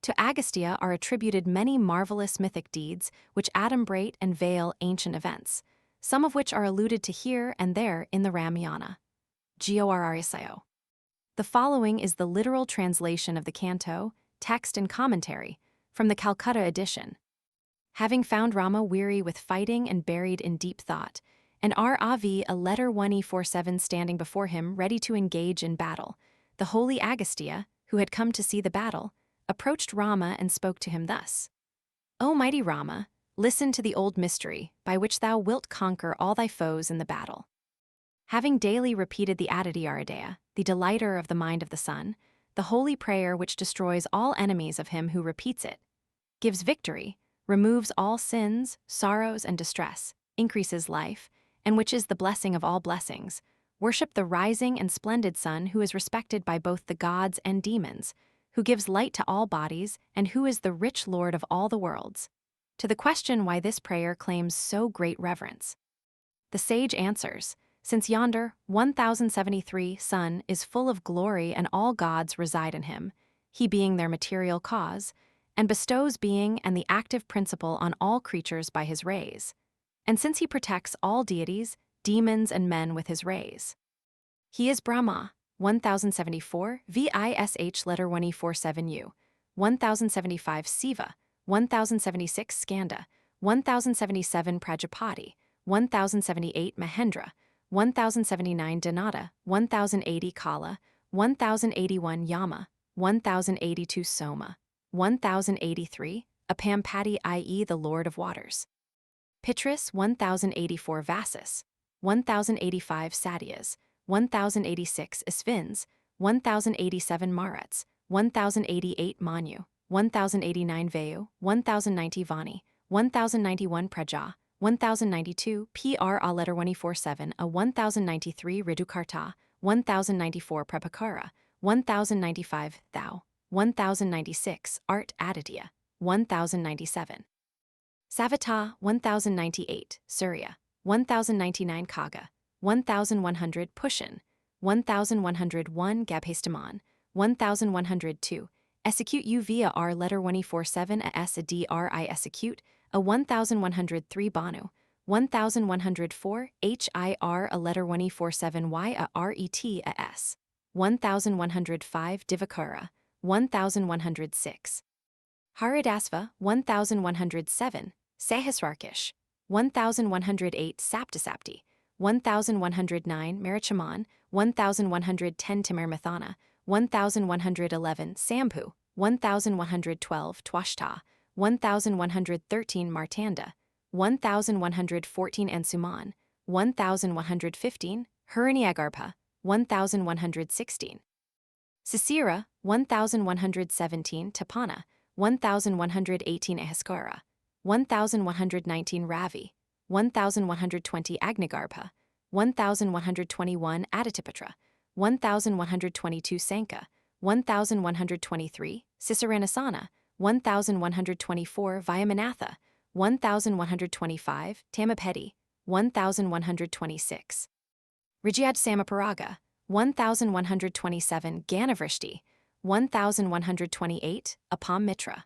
To Agastya are attributed many marvelous mythic deeds which adumbrate and veil ancient events, some of which are alluded to here and there in the Ramayana. Gorrsayo. The following is the literal translation of the canto, text and commentary, from the Calcutta edition. Having found Rama weary with fighting and buried in deep thought, and Rav a letter 1E47 standing before him ready to engage in battle, the holy Agastya, who had come to see the battle, approached Rama and spoke to him thus. O mighty Rama, listen to the old mystery, by which thou wilt conquer all thy foes in the battle. Having daily repeated the Ayodhyá, the delighter of the mind of the sun, the holy prayer which destroys all enemies of him who repeats it, gives victory, removes all sins, sorrows, and distress, increases life, and which is the blessing of all blessings, worship the rising and splendid sun who is respected by both the gods and demons, who gives light to all bodies, and who is the rich Lord of all the worlds. To the question why this prayer claims so great reverence, the sage answers, since yonder 1073 sun is full of glory and all gods reside in him, he being their material cause, and bestows being and the active principle on all creatures by his rays. And since he protects all deities, demons, and men with his rays. He is Brahma, 1074, VISH letter 1E47U, 1075 Siva, 1076 Skanda, 1077 Prajapati, 1078 Mahendra, 1079 Dhanata, 1080 Kala, 1081 Yama, 1082 Soma, 1083, Apampati i.e. the Lord of Waters. Pitris 1084 Vasus, 1085 Satyas, 1086 Isvins, 1087 Marats, 1088 Manu, 1089 Vayu, 1090 Vani, 1091 Praja, 1092 PR a letter 147 a 1093 Ridukarta, 1094 Prabhakara, 1095 Thou, 1096 Art Aditya, 1097 Savita, 1098 Surya, 1099 Kaga, 1100 Pushan, 1101 Gabhastaman, 1102 Execute U via R letter 147 a S a DRI execute, a 1103 Banu, 1104 HIR a letter 147 Y a RET a S, 1105 Divakara, 1106 Haridasva, 1107 Sahasrarkish, 1108 Saptasapti, 1109 Marichaman, 1110 Timarmathana, 1111 Sambhu, 1112 Twashta, 1113 Martanda, 1114 Ansuman, 1115 Hiranyagarbha, 1116 Sisira, 1117 Tapana, 1118 Ahaskara, 1119 Ravi, 1120 Agnigarbha, 1121 Aditipatra, 1122 Sanka, 1123 Ciceranasana, 1124 Vyamanatha, 1125 Tamapeti, 1126 Rijyad Samaparaga, 1127 Ganavrishti, 1128 Apam Mitra,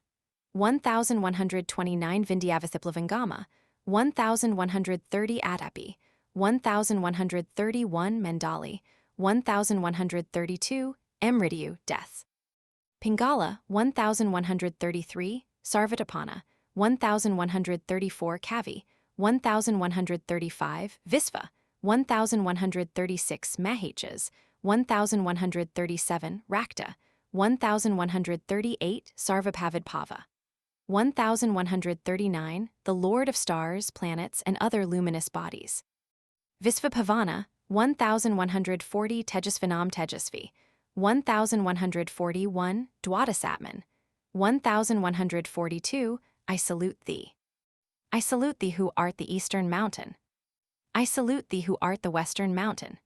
1129 Vindhyavathiplavangama, 1130 Adapi, 1131 Mandali, 1132 Emridiu Death. Pingala, 1133 Sarvatapana, 1134 Kavi, 1135 Visva, 1136 Mahachas, 1137 Rakta, 1138 Sarvapavidpava, 1139 the Lord of Stars, Planets, and other luminous bodies. Visvapavana, 1140 Tejasvanam Tejasvi, 1141 Dwadasatman, 1142 I salute thee. I salute thee who art the eastern mountain. I salute thee who art the western mountain.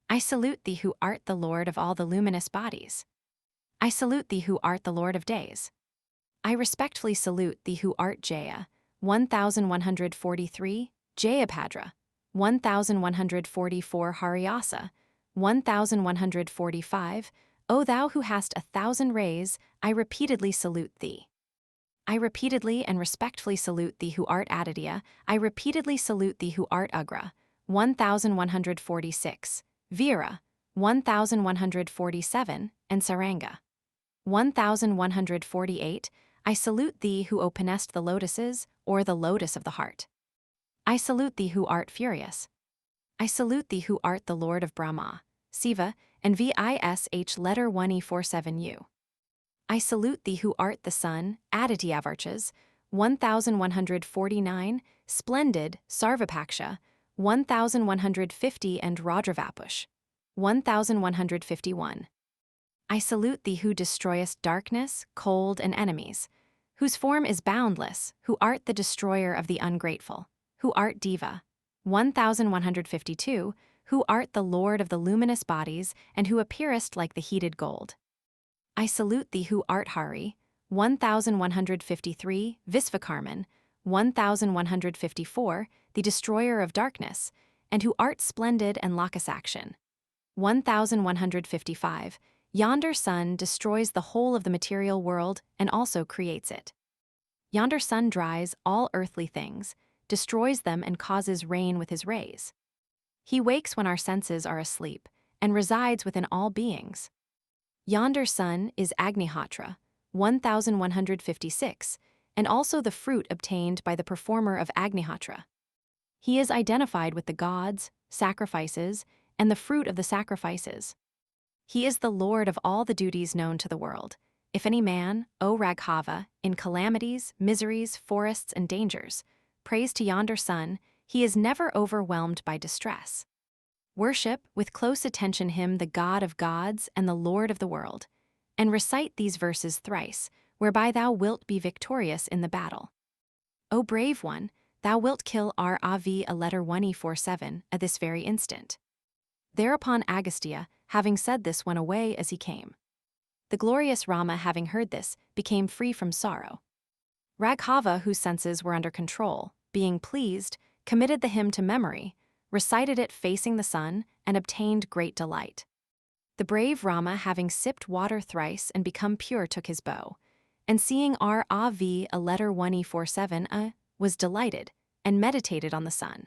I salute thee who art the Lord of all the luminous bodies. I salute thee who art the Lord of days. I respectfully salute thee who art Jaya, 1143 Jayapadra, 1144 Haryasa, 1145 O thou who hast 1,000 rays, I repeatedly salute thee. I repeatedly and respectfully salute thee who art Ayodhyá, I repeatedly salute thee who art Ugra. 1146, Veera, 1147, and Saranga. 1148, I salute thee who openest the lotuses, or the lotus of the heart. I salute thee who art furious. I salute thee who art the Lord of Brahma, Siva, and Vish letter 1E47U. I salute thee who art the sun, Adityavārchas, 1149, splendid, Sarvapaksha, 1150 and Raudravapush, 1151. I salute thee who destroyest darkness, cold, and enemies, whose form is boundless, who art the destroyer of the ungrateful, who art Deva, 1152, who art the Lord of the luminous bodies, and who appearest like the heated gold. I salute thee who art Hari, 1153, Visvakarman, 1154, the destroyer of darkness, and who art splendid and Lakasakshan. 1155, yonder sun destroys the whole of the material world and also creates it. Yonder sun dries all earthly things, destroys them and causes rain with his rays. He wakes when our senses are asleep, and resides within all beings. Yonder sun is Agnihotra, 1156, and also the fruit obtained by the performer of Agnihotra. He is identified with the gods, sacrifices, and the fruit of the sacrifices. He is the Lord of all the duties known to the world. If any man, O Raghava, in calamities, miseries, forests, and dangers, prays to yonder sun, he is never overwhelmed by distress. Worship with close attention him, the God of gods and the Lord of the world, and recite these verses thrice, whereby thou wilt be victorious in the battle. O brave one, thou wilt kill Rav a letter 1E47 at this very instant. Thereupon Agastya, having said this, went away as he came. The glorious Rama, having heard this, became free from sorrow. Raghava, whose senses were under control, being pleased, committed the hymn to memory, recited it facing the sun, and obtained great delight. The brave Rama, having sipped water thrice and become pure, took his bow, and seeing Rav a letter 1E47 was delighted, and meditated on the sun.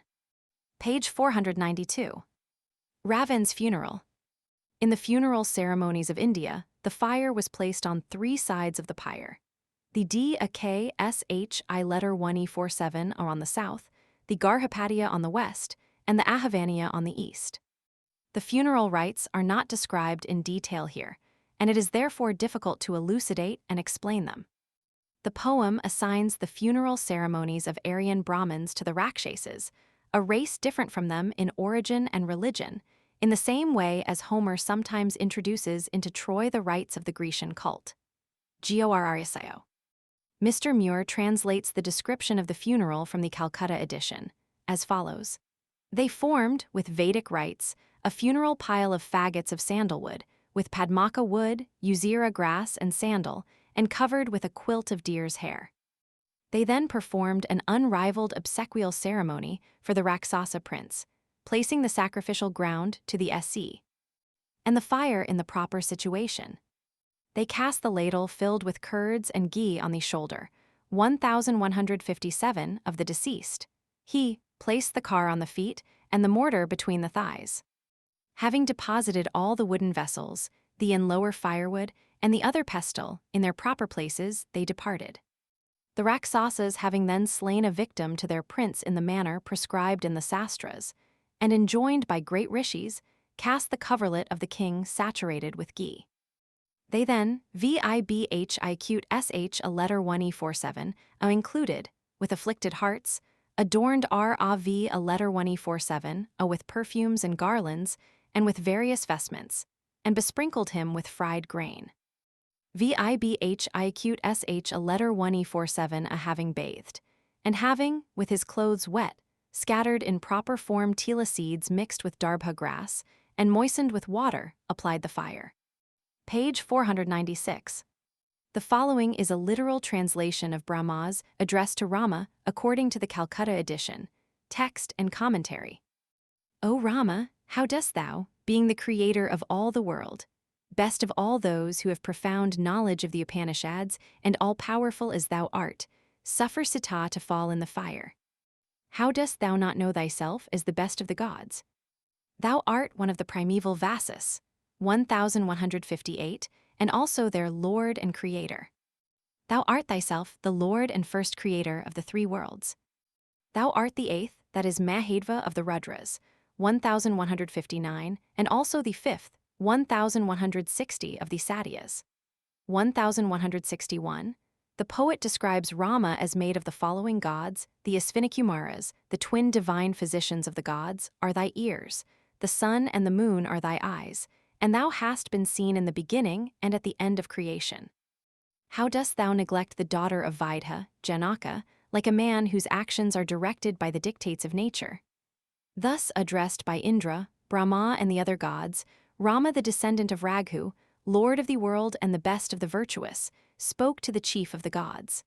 Page 492. Ravan's funeral. In the funeral ceremonies of India, the fire was placed on 3 sides of the pyre. The Dakashi letter 1E47 are on the south, the Garhapatiya on the west, and the Ahivaniya on the east. The funeral rites are not described in detail here, and it is therefore difficult to elucidate and explain them. The poem assigns the funeral ceremonies of Aryan Brahmins to the Rakshasas, a race different from them in origin and religion, in the same way as Homer sometimes introduces into Troy the rites of the Grecian cult. Gorrsayo. Mr. Muir translates the description of the funeral from the Calcutta edition, as follows. They formed, with Vedic rites, a funeral pile of faggots of sandalwood, with padmaka wood, uzira grass, and sandal, and covered with a quilt of deer's hair. They then performed an unrivaled obsequial ceremony for the Rakshasa prince, placing the sacrificial ground to the SC, and the fire in the proper situation. They cast the ladle filled with curds and ghee on the shoulder, 1157 of the deceased. He placed the car on the feet and the mortar between the thighs. Having deposited all the wooden vessels, the and lower firewood, and the other pestle in their proper places, they departed. The Rakshasas, having then slain a victim to their prince in the manner prescribed in the Sastras, and enjoined by great rishis, cast the coverlet of the king saturated with ghee. They then, Vibhish a letter 1E47, are included, with afflicted hearts, adorned Rav a letter 1E47, with perfumes and garlands, and with various vestments, and besprinkled him with fried grain. Vibhish a letter 1E47 having bathed, and having, with his clothes wet, scattered in proper form tila seeds mixed with darbha grass, and moistened with water, applied the fire. Page 496. The following is a literal translation of Brahma's address to Rama according to the Calcutta edition, text and commentary. O Rama, how dost thou, being the creator of all the world, best of all those who have profound knowledge of the Upanishads and all-powerful as thou art, suffer Sítá to fall in the fire. How dost thou not know thyself as the best of the gods? Thou art one of the primeval Vasas, 1158, and also their Lord and Creator. Thou art thyself the Lord and first Creator of the three worlds. Thou art the eighth, that is Mahadeva of the Rudras, 1159, and also the fifth, 1160 of the Satyas. 1161. The poet describes Rama as made of the following gods: the Asvinakumaras, the twin divine physicians of the gods, are thy ears, the sun and the moon are thy eyes, and thou hast been seen in the beginning and at the end of creation. How dost thou neglect the daughter of Vaidha, Janaka, like a man whose actions are directed by the dictates of nature? Thus addressed by Indra, Brahma, and the other gods, Rama, the descendant of Raghu, lord of the world and the best of the virtuous, spoke to the chief of the gods.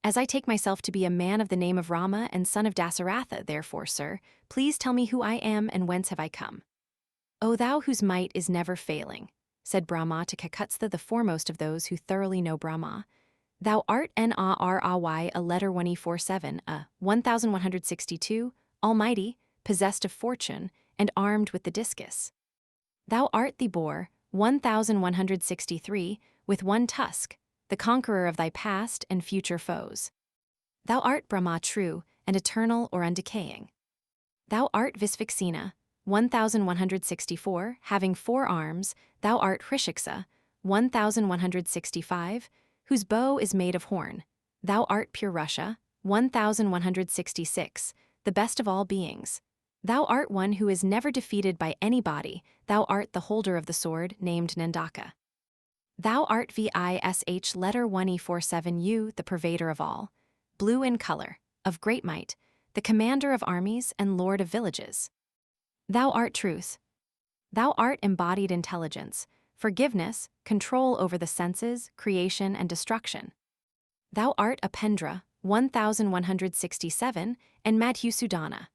As I take myself to be a man of the name of Rama and son of Dasaratha, therefore, sir, please tell me who I am and whence have I come. O thou whose might is never failing, said Brahma to Kakutstha, the foremost of those who thoroughly know Brahma. Thou art Nary a letter 147, a 1162, almighty, possessed of fortune, and armed with the discus. Thou art the boar, 1163, with one tusk, the conqueror of thy past and future foes. Thou art Brahma true and eternal or undecaying. Thou art Visvaksena, 1164, having 4 arms. Thou art Hrishiksa, 1165, whose bow is made of horn. Thou art Purusha, 1166, the best of all beings. Thou art one who is never defeated by any body. Thou art the holder of the sword, named Nandaka. Thou art Vish letter 147U, the pervader of all, blue in color, of great might, the commander of armies and lord of villages. Thou art truth. Thou art embodied intelligence, forgiveness, control over the senses, creation and destruction. Thou art Apendra, 1167, and Madhusudana,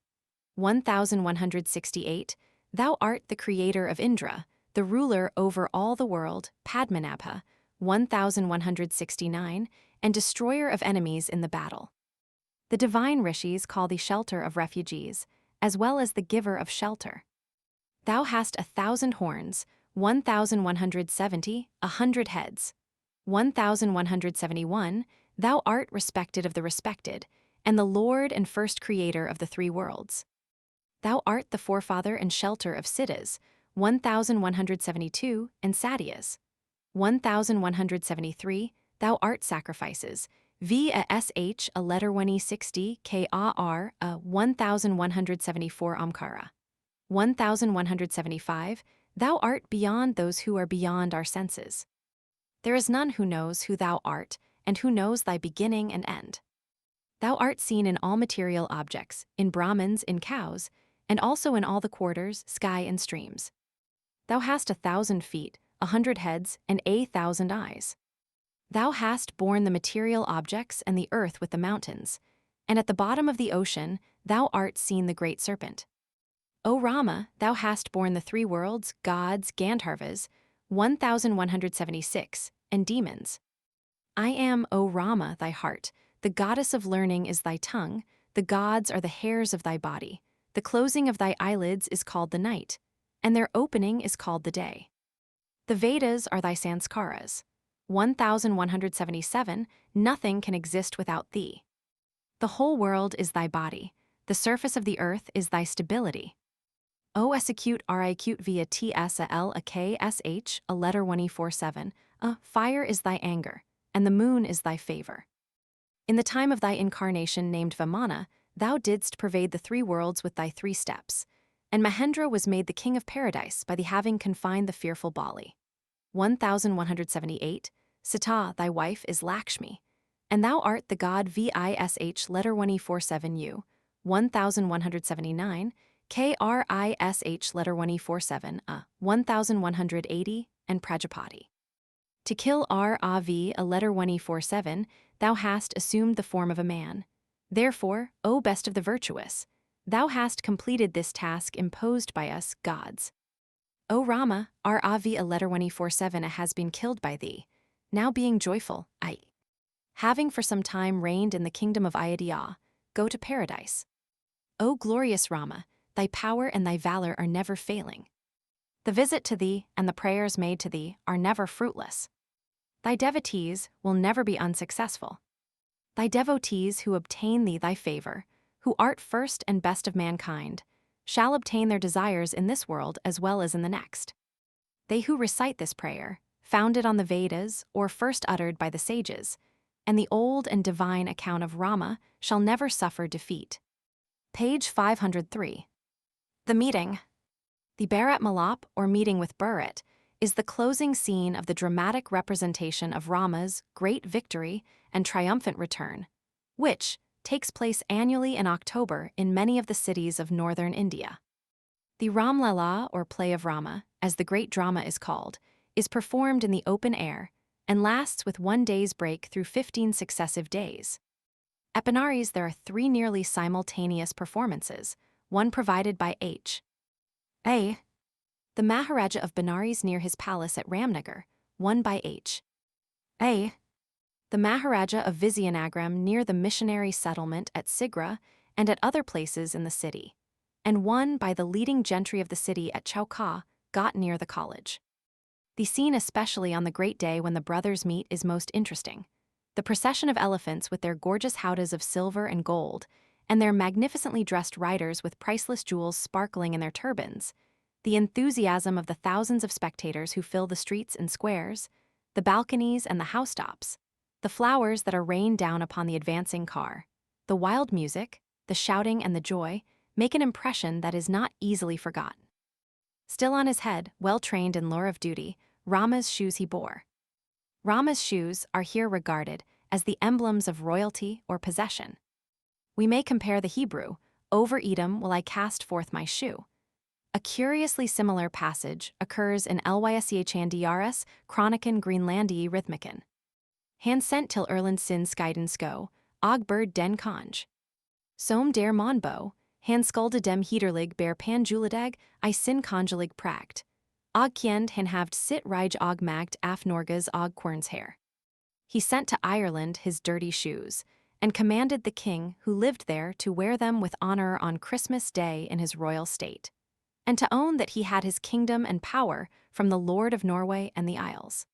1168. Thou art the creator of Indra, the ruler over all the world, Padmanabha, 1169, and destroyer of enemies in the battle. The divine rishis call thee shelter of refugees, as well as the giver of shelter. Thou hast 1,000 horns, 1170, 100 heads. 1171, thou art respected of the respected, and the Lord and first creator of the three worlds. Thou art the forefather and shelter of Siddhas, 1172, and Satyas. 1173, thou art sacrifices, Vash a letter 160 Kar a 1174 Amkara. 1175, thou art beyond those who are beyond our senses. There is none who knows who thou art, and who knows thy beginning and end. Thou art seen in all material objects, in Brahmins, in cows, and also in all the quarters, sky and streams. Thou hast 1,000 feet, 100 heads, and 1,000 eyes. Thou hast borne the material objects and the earth with the mountains, and at the bottom of the ocean thou art seen the great serpent. O Rama, thou hast borne the three worlds, gods, Gandharvas, 1176, and demons. I am, O Rama, thy heart, the goddess of learning is thy tongue, the gods are the hairs of thy body, the closing of thy eyelids is called the night, and their opening is called the day. The Vedas are thy sanskaras. 1177, nothing can exist without thee. The whole world is thy body, the surface of the earth is thy stability. O execute riqute via tsal a ksh, a letter 147, fire is thy anger, and the moon is thy favor. In the time of thy incarnation named Vamana, thou didst pervade the three worlds with thy 3 steps, and Mahendra was made the king of paradise by the having confined the fearful Bali. 1178, Sítá, thy wife, is Lakshmi, and thou art the god Vish letter 147U, 1179, Krish letter 147, 1180, and Prajapati. To kill Rav, a letter 147, thou hast assumed the form of a man. Therefore, O best of the virtuous, thou hast completed this task imposed by us, gods. O Rama, our Avi a letter 24/7 has been killed by thee. Now being joyful, I, having for some time reigned in the kingdom of Ayodhyá, go to paradise. O glorious Rama, thy power and thy valor are never failing. The visit to thee and the prayers made to thee are never fruitless. Thy devotees will never be unsuccessful. Thy devotees who obtain thee thy favor, who art first and best of mankind, shall obtain their desires in this world as well as in the next. They who recite this prayer, founded on the Vedas or first uttered by the sages, and the old and divine account of Rama, shall never suffer defeat. Page 503. The meeting. The Bharat Malap, or meeting with Bharat, is the closing scene of the dramatic representation of Rama's great victory and triumphant return, which takes place annually in October in many of the cities of northern India. The Ram Lala, or play of Rama, as the great drama is called, is performed in the open air and lasts with 1 day's break through 15 successive days. At Benares there are 3 nearly simultaneous performances, one provided by H.A. the Maharaja of Benares near his palace at Ramnagar, one by H.A. the Maharaja of Vizianagram near the missionary settlement at Sigra and at other places in the city, and one by the leading gentry of the city at Chowka, got near the college. The scene, especially on the great day when the brothers meet, is most interesting. The procession of elephants with their gorgeous howdahs of silver and gold, and their magnificently dressed riders with priceless jewels sparkling in their turbans, the enthusiasm of the thousands of spectators who fill the streets and squares, the balconies and the housetops, the flowers that are rained down upon the advancing car, the wild music, the shouting and the joy, make an impression that is not easily forgotten. Still on his head, well trained in lore of duty, Rama's shoes he bore. Rama's shoes are here regarded as the emblems of royalty or possession. We may compare the Hebrew, "Over Edom will I cast forth my shoe." A curiously similar passage occurs in Lyschandrs Chroniken Greenlandii Rhythmiken. Han sent till Erland sin skiden sko, og bird den konge. Som der monbo, han skulde dem heterlig bear panjulidag, I sin konjelig prakt. Og kjend han havd sit rige og magt af Norges og querns hair. He sent to Ireland his dirty shoes, and commanded the king who lived there to wear them with honor on Christmas Day in his royal state, and to own that he had his kingdom and power from the Lord of Norway and the Isles.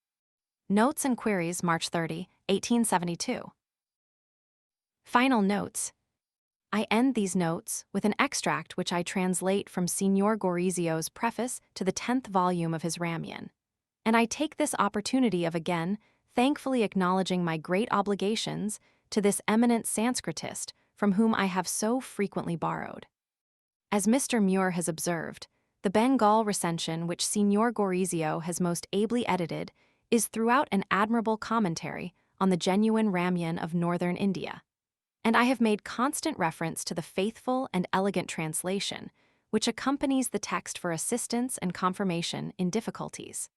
Notes and Queries, March 30, 1872. Final notes. I end these notes with an extract which I translate from Signor Gorizio's preface to the 10th volume of his Rámáyan, and I take this opportunity of again thankfully acknowledging my great obligations to this eminent Sanskritist from whom I have so frequently borrowed. As Mr. Muir has observed, the Bengal recension which Signor Gorizio has most ably edited is throughout an admirable commentary on the genuine Rámáyan of northern India, and I have made constant reference to the faithful and elegant translation which accompanies the text for assistance and confirmation in difficulties.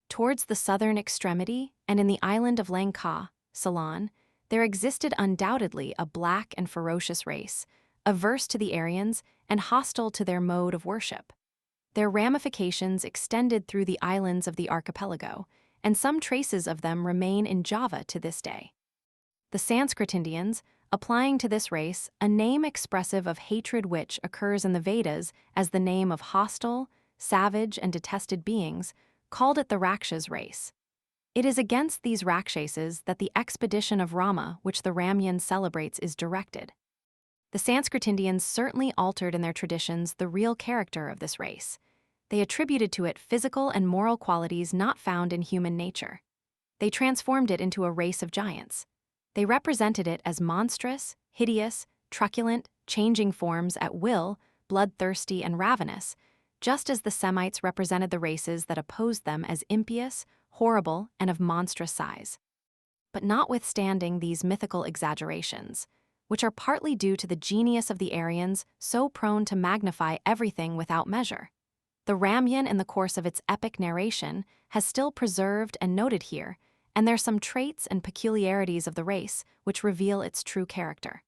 Towards the southern extremity and in the island of Lanka, Ceylon, there existed undoubtedly a black and ferocious race, averse to the Aryans and hostile to their mode of worship. Their ramifications extended through the islands of the archipelago, and some traces of them remain in Java to this day. The Sanskrit Indians, applying to this race a name expressive of hatred which occurs in the Vedas as the name of hostile, savage, and detested beings, called it the Rakshas race. It is against these Rakshases that the expedition of Rama which the Rámáyan celebrates is directed. The Sanskrit Indians certainly altered in their traditions the real character of this race. They attributed to it physical and moral qualities not found in human nature. They transformed it into a race of giants. They represented it as monstrous, hideous, truculent, changing forms at will, bloodthirsty, and ravenous, just as the Semites represented the races that opposed them as impious, horrible, and of monstrous size. But notwithstanding these mythical exaggerations, which are partly due to the genius of the Aryans so prone to magnify everything without measure, the Rámáyan in the course of its epic narration has still preserved and noted here, and there are some traits and peculiarities of the race which reveal its true character.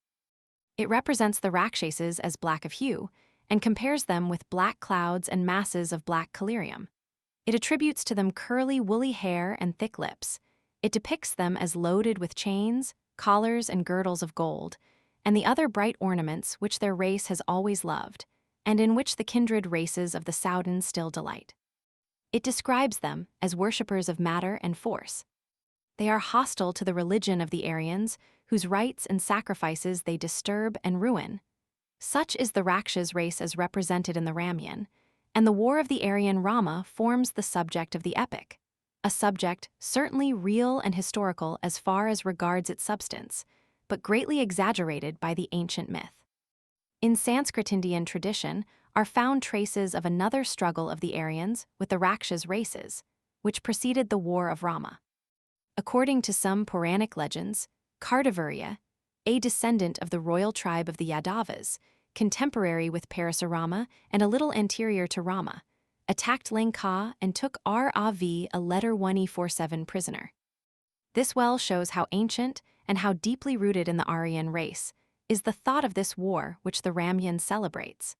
It represents the Rakshases as black of hue, and compares them with black clouds and masses of black collyrium. It attributes to them curly, woolly hair and thick lips. It depicts them as loaded with chains, collars, and girdles of gold, and the other bright ornaments which their race has always loved, and in which the kindred races of the Soudan still delight. It describes them as worshippers of matter and force. They are hostile to the religion of the Aryans, whose rites and sacrifices they disturb and ruin. Such is the Rakshas race as represented in the Rámáyan, and the war of the Aryan Rama forms the subject of the epic, a subject certainly real and historical as far as regards its substance, but greatly exaggerated by the ancient myth. In Sanskrit Indian tradition are found traces of another struggle of the Aryans with the Rakshas races, which preceded the war of Rama. According to some Puranic legends, Kartavirya, a descendant of the royal tribe of the Yadavas, contemporary with Parasurama and a little anterior to Rama, attacked Lanka and took Rav, a letter 1E47 prisoner. This well shows how ancient and how deeply rooted in the Aryan race is the thought of this war which the Rámáyan celebrates.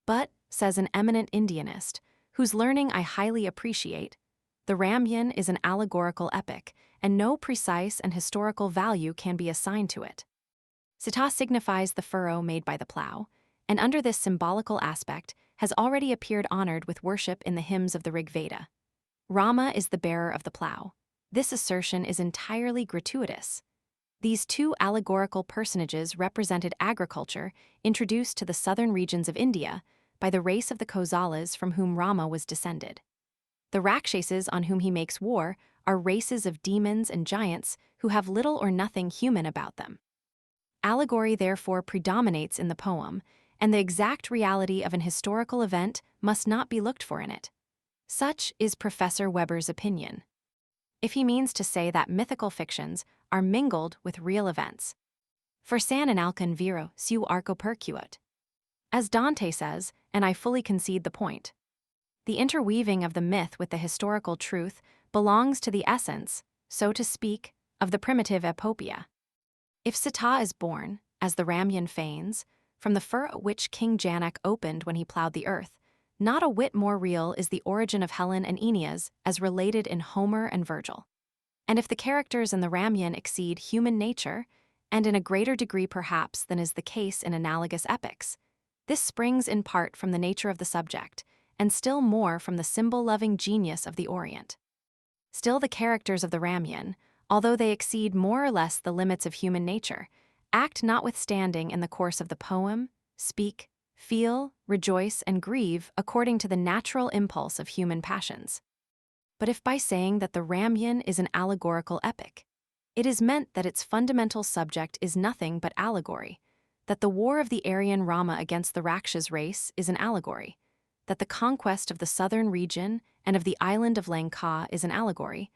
But, says an eminent Indianist, whose learning I highly appreciate, the Rámáyan is an allegorical epic, and no precise and historical value can be assigned to it. Sítá signifies the furrow made by the plow, and under this symbolical aspect has already appeared honored with worship in the hymns of the Rig Veda. Rama is the bearer of the plow. This assertion is entirely gratuitous. These two allegorical personages represented agriculture introduced to the southern regions of India by the race of the Kosalas from whom Rama was descended. The Rakshasas on whom he makes war are races of demons and giants who have little or nothing human about them. Allegory therefore predominates in the poem, and the exact reality of an historical event must not be looked for in it. Such is Professor Weber's opinion. If he means to say that mythical fictions are mingled with real events. For san in alcun vero su arco percuot. As Dante says, and I fully concede the point. The interweaving of the myth with the historical truth belongs to the essence, so to speak, of the primitive epopea. If Sítá is born, as the Rámáyan feigns, from the furrow which King Janak opened when he plowed the earth, not a whit more real is the origin of Helen and Aeneas as related in Homer and Virgil. And if the characters in the Rámáyan exceed human nature, and in a greater degree perhaps than is the case in analogous epics, this springs in part from the nature of the subject, and still more from the symbol-loving genius of the Orient. Still the characters of the Rámáyan, although they exceed more or less the limits of human nature, act notwithstanding in the course of the poem, speak, feel, rejoice, and grieve according to the natural impulse of human passions. But if by saying that the Rámáyan is an allegorical epic, it is meant that its fundamental subject is nothing but allegory, that the war of the Aryan Rama against the Rakshas race is an allegory, that the conquest of the southern region and of the island of Lanka is an allegory,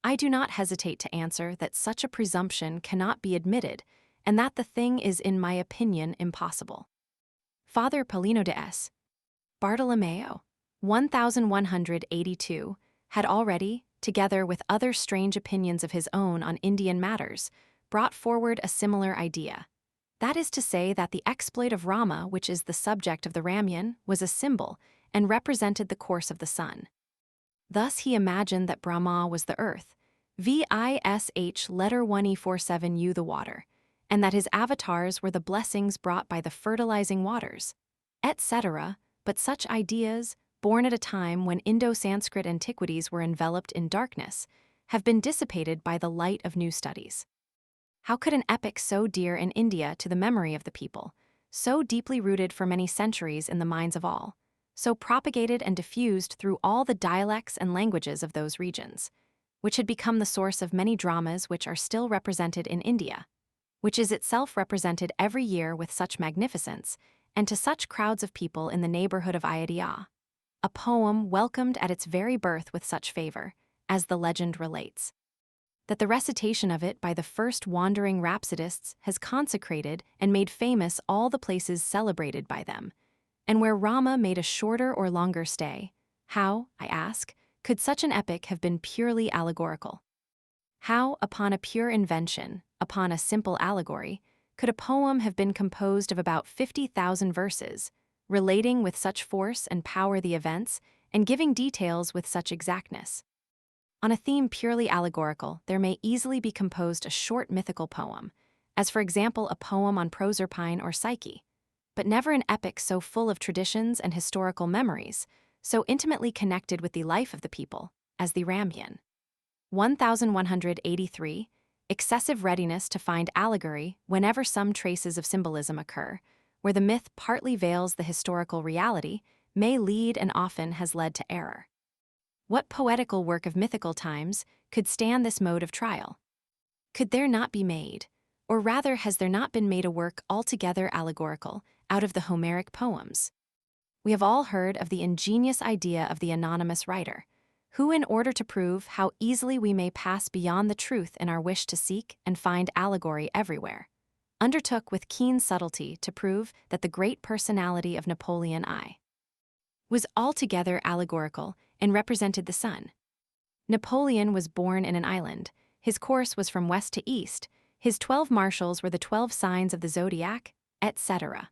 I do not hesitate to answer that such a presumption cannot be admitted, and that the thing is, in my opinion, impossible. Father Paulino de S. Bartolomeo, 1182, had already, together with other strange opinions of his own on Indian matters, brought forward a similar idea. That is to say that the exploit of Rama, which is the subject of the Rámáyan, was a symbol and represented the course of the sun. Thus he imagined that Brahma was the earth, Vish letter 1E47U the water, and that his avatars were the blessings brought by the fertilizing waters, etc., but such ideas, born at a time when Indo-Sanskrit antiquities were enveloped in darkness, have been dissipated by the light of new studies. How could an epic so dear in India to the memory of the people, so deeply rooted for many centuries in the minds of all, so propagated and diffused through all the dialects and languages of those regions, which had become the source of many dramas which are still represented in India, which is itself represented every year with such magnificence, and to such crowds of people in the neighborhood of Ayodhyá, a poem welcomed at its very birth with such favor, as the legend relates, that the recitation of it by the first wandering rhapsodists has consecrated and made famous all the places celebrated by them, and where Rama made a shorter or longer stay, how, I ask, could such an epic have been purely allegorical? How, upon a pure invention, upon a simple allegory, could a poem have been composed of about 50,000 verses, relating with such force and power the events, and giving details with such exactness. On a theme purely allegorical, there may easily be composed a short mythical poem, as for example a poem on Proserpine or Psyche, but never an epic so full of traditions and historical memories, so intimately connected with the life of the people, as the Rámáyan. 1183. Excessive readiness to find allegory whenever some traces of symbolism occur, where the myth partly veils the historical reality, may lead and often has led to error. What poetical work of mythical times could stand this mode of trial? Could there not be made, or rather has there not been made a work altogether allegorical, out of the Homeric poems? We have all heard of the ingenious idea of the anonymous writer, who, in order to prove how easily we may pass beyond the truth in our wish to seek and find allegory everywhere, undertook with keen subtlety to prove that the great personality of Napoleon I was altogether allegorical and represented the sun. Napoleon was born in an island, his course was from west to east, his 12 marshals were the 12 signs of the zodiac, etc.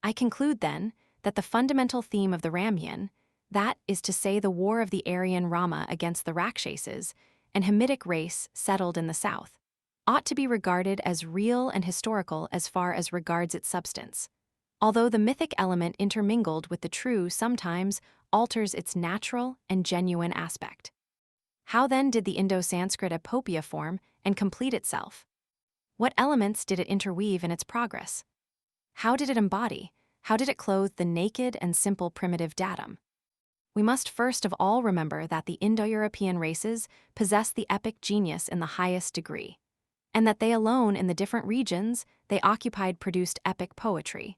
I conclude, then, that the fundamental theme of the Rámáyan, that is to say the war of the Aryan Rama against the Rakshases, an Hamitic race settled in the south, ought to be regarded as real and historical as far as regards its substance, although the mythic element intermingled with the true sometimes alters its natural and genuine aspect. How then did the Indo-Sanskrit epopea form and complete itself? What elements did it interweave in its progress? How did it embody, how did it clothe the naked and simple primitive datum? We must first of all remember that the Indo-European races possess the epic genius in the highest degree, and that they alone in the different regions they occupied produced epic poetry.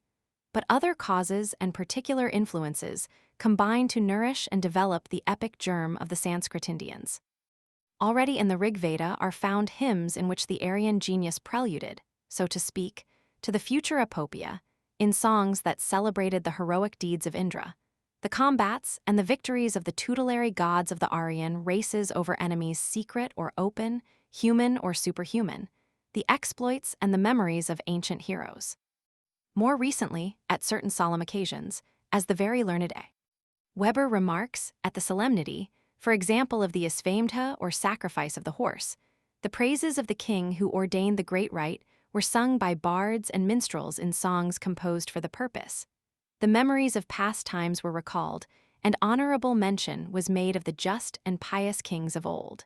But other causes and particular influences combine to nourish and develop the epic germ of the Sanskrit Indians. Already in the Rig Veda are found hymns in which the Aryan genius preluded, so to speak, to the future epopea, in songs that celebrated the heroic deeds of Indra, the combats and the victories of the tutelary gods of the Aryan races over enemies secret or open, human or superhuman, the exploits and the memories of ancient heroes. More recently, at certain solemn occasions, as the very learned A. Weber remarks, at the solemnity, for example of the Asvamedha or sacrifice of the horse, the praises of the king who ordained the great rite were sung by bards and minstrels in songs composed for the purpose. The memories of past times were recalled, and honorable mention was made of the just and pious kings of old.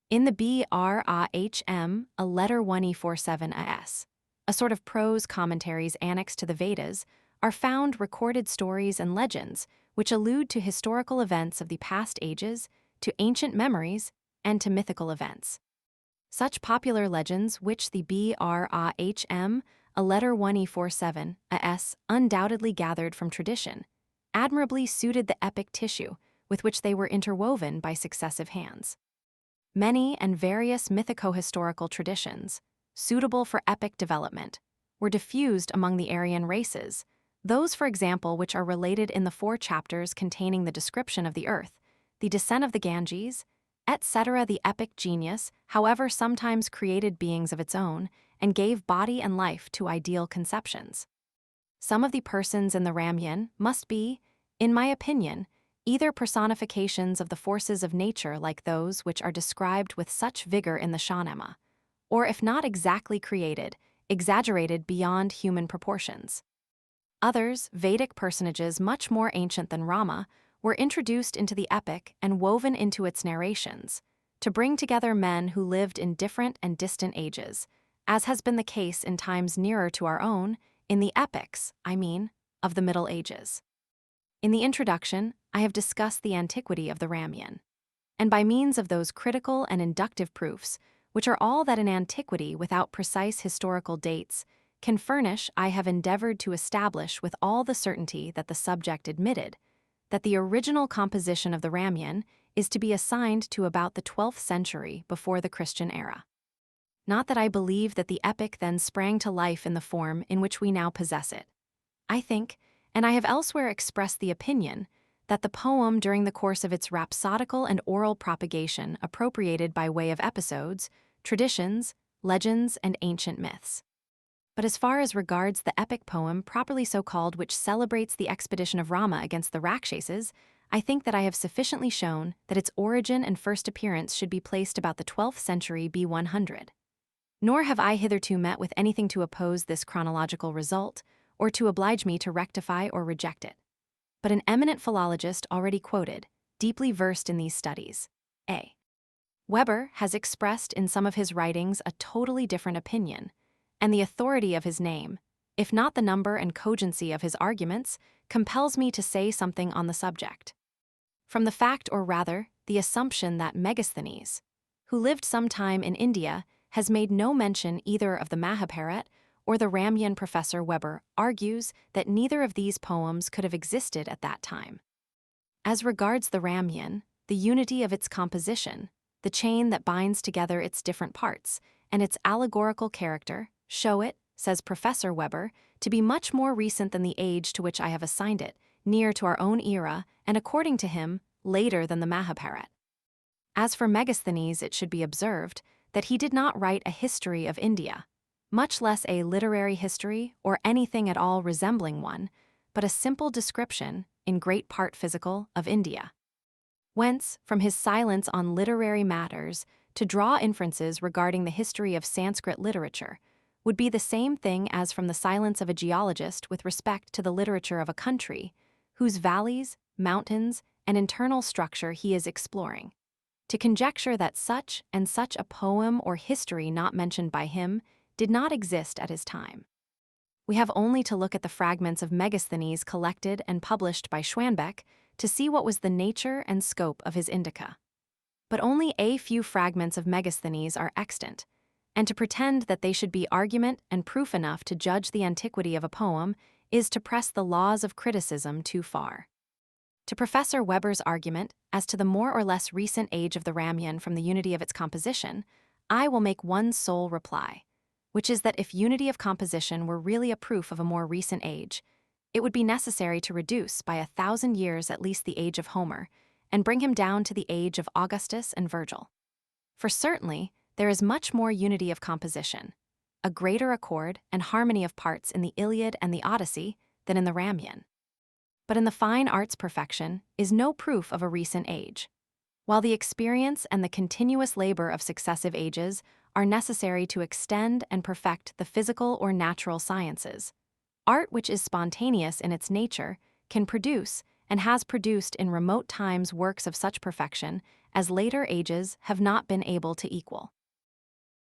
In the Brahm, a letter 1E47 AS, a sort of prose commentaries annexed to the Vedas, are found recorded stories and legends which allude to historical events of the past ages, to ancient memories, and to mythical events. Such popular legends which the Brahm, a letter 1E47 AS, undoubtedly gathered from tradition, admirably suited the epic tissue with which they were interwoven by successive hands. Many and various mythico-historical traditions, suitable for epic development, were diffused among the Aryan races, those, for example, which are related in the 4 chapters containing the description of the earth, the descent of the Ganges, etc. The epic genius, however, sometimes created beings of its own and gave body and life to ideal conceptions. Some of the persons in the Rámáyan must be, in my opinion, either personifications of the forces of nature like those which are described with such vigor in the Shahnameh, or if not exactly created, exaggerated beyond human proportions. Others, Vedic personages much more ancient than Rama, were introduced into the epic and woven into its narrations, to bring together men who lived in different and distant ages, as has been the case in times nearer to our own, in the epics, of the Middle Ages. In the introduction, I have discussed the antiquity of the Rámáyan, and by means of those critical and inductive proofs, which are all that in antiquity without precise historical dates can furnish, I have endeavored to establish with all the certainty that the subject admitted, that the original composition of the Rámáyan is to be assigned to about the 12th century before the Christian era. Not that I believe that the epic then sprang to life in the form in which we now possess it. I think, and I have elsewhere expressed the opinion, that the poem during the course of its rhapsodical and oral propagation appropriated by way of episodes, traditions, legends, and ancient myths. But as far as regards the epic poem properly so called which celebrates the expedition of Rama against the Rakshases, I think that I have sufficiently shown that its origin and first appearance should be placed about the 12th century B100. Nor have I hitherto met with anything to oppose this chronological result, or to oblige me to rectify or reject it. But an eminent philologist already quoted, deeply versed in these studies, A. Weber has expressed in some of his writings a totally different opinion, and the authority of his name, if not the number and cogency of his arguments, compels me to say something on the subject. From the fact, or rather, the assumption that Megasthenes, who lived some time in India, has made no mention either of the Mahabharat or the Rámáyan, Professor Weber argues that neither of these poems could have existed at that time. As regards the Rámáyan, the unity of its composition, the chain that binds together its different parts, and its allegorical character, show it, says Professor Weber, to be much more recent than the age to which I have assigned it, near to our own era, and according to him, later than the Mahabharat. As for Megasthenes, it should be observed that he did not write a history of India, much less a literary history or anything at all resembling one, but a simple description, in great part physical, of India. Whence, from his silence on literary matters, to draw inferences regarding the history of Sanskrit literature would be the same thing as from the silence of a geologist with respect to the literature of a country whose valleys, mountains, and internal structure he is exploring. To conjecture that such and such a poem or history not mentioned by him did not exist at his time. We have only to look at the fragments of Megasthenes collected and published by Schwanbeck to see what was the nature and scope of his indica. But only a few fragments of Megasthenes are extant, and to pretend that they should be argument and proof enough to judge the antiquity of a poem is to press the laws of criticism too far. To Professor Weber's argument as to the more or less recent age of the Rámáyan from the unity of its composition, I will make one sole reply, which is that if unity of composition were really a proof of a more recent age, it would be necessary to reduce by 1,000 years at least the age of Homer, and bring him down to the age of Augustus and Virgil. For certainly, there is much more unity of composition, a greater accord and harmony of parts in the Iliad and the Odyssey than in the Rámáyan. But in the fine arts perfection is no proof of a recent age. While the experience and the continuous labor of successive ages are necessary to extend and perfect the physical or natural sciences, art which is spontaneous in its nature can produce and has produced in remote times works of such perfection as later ages have not been able to equal.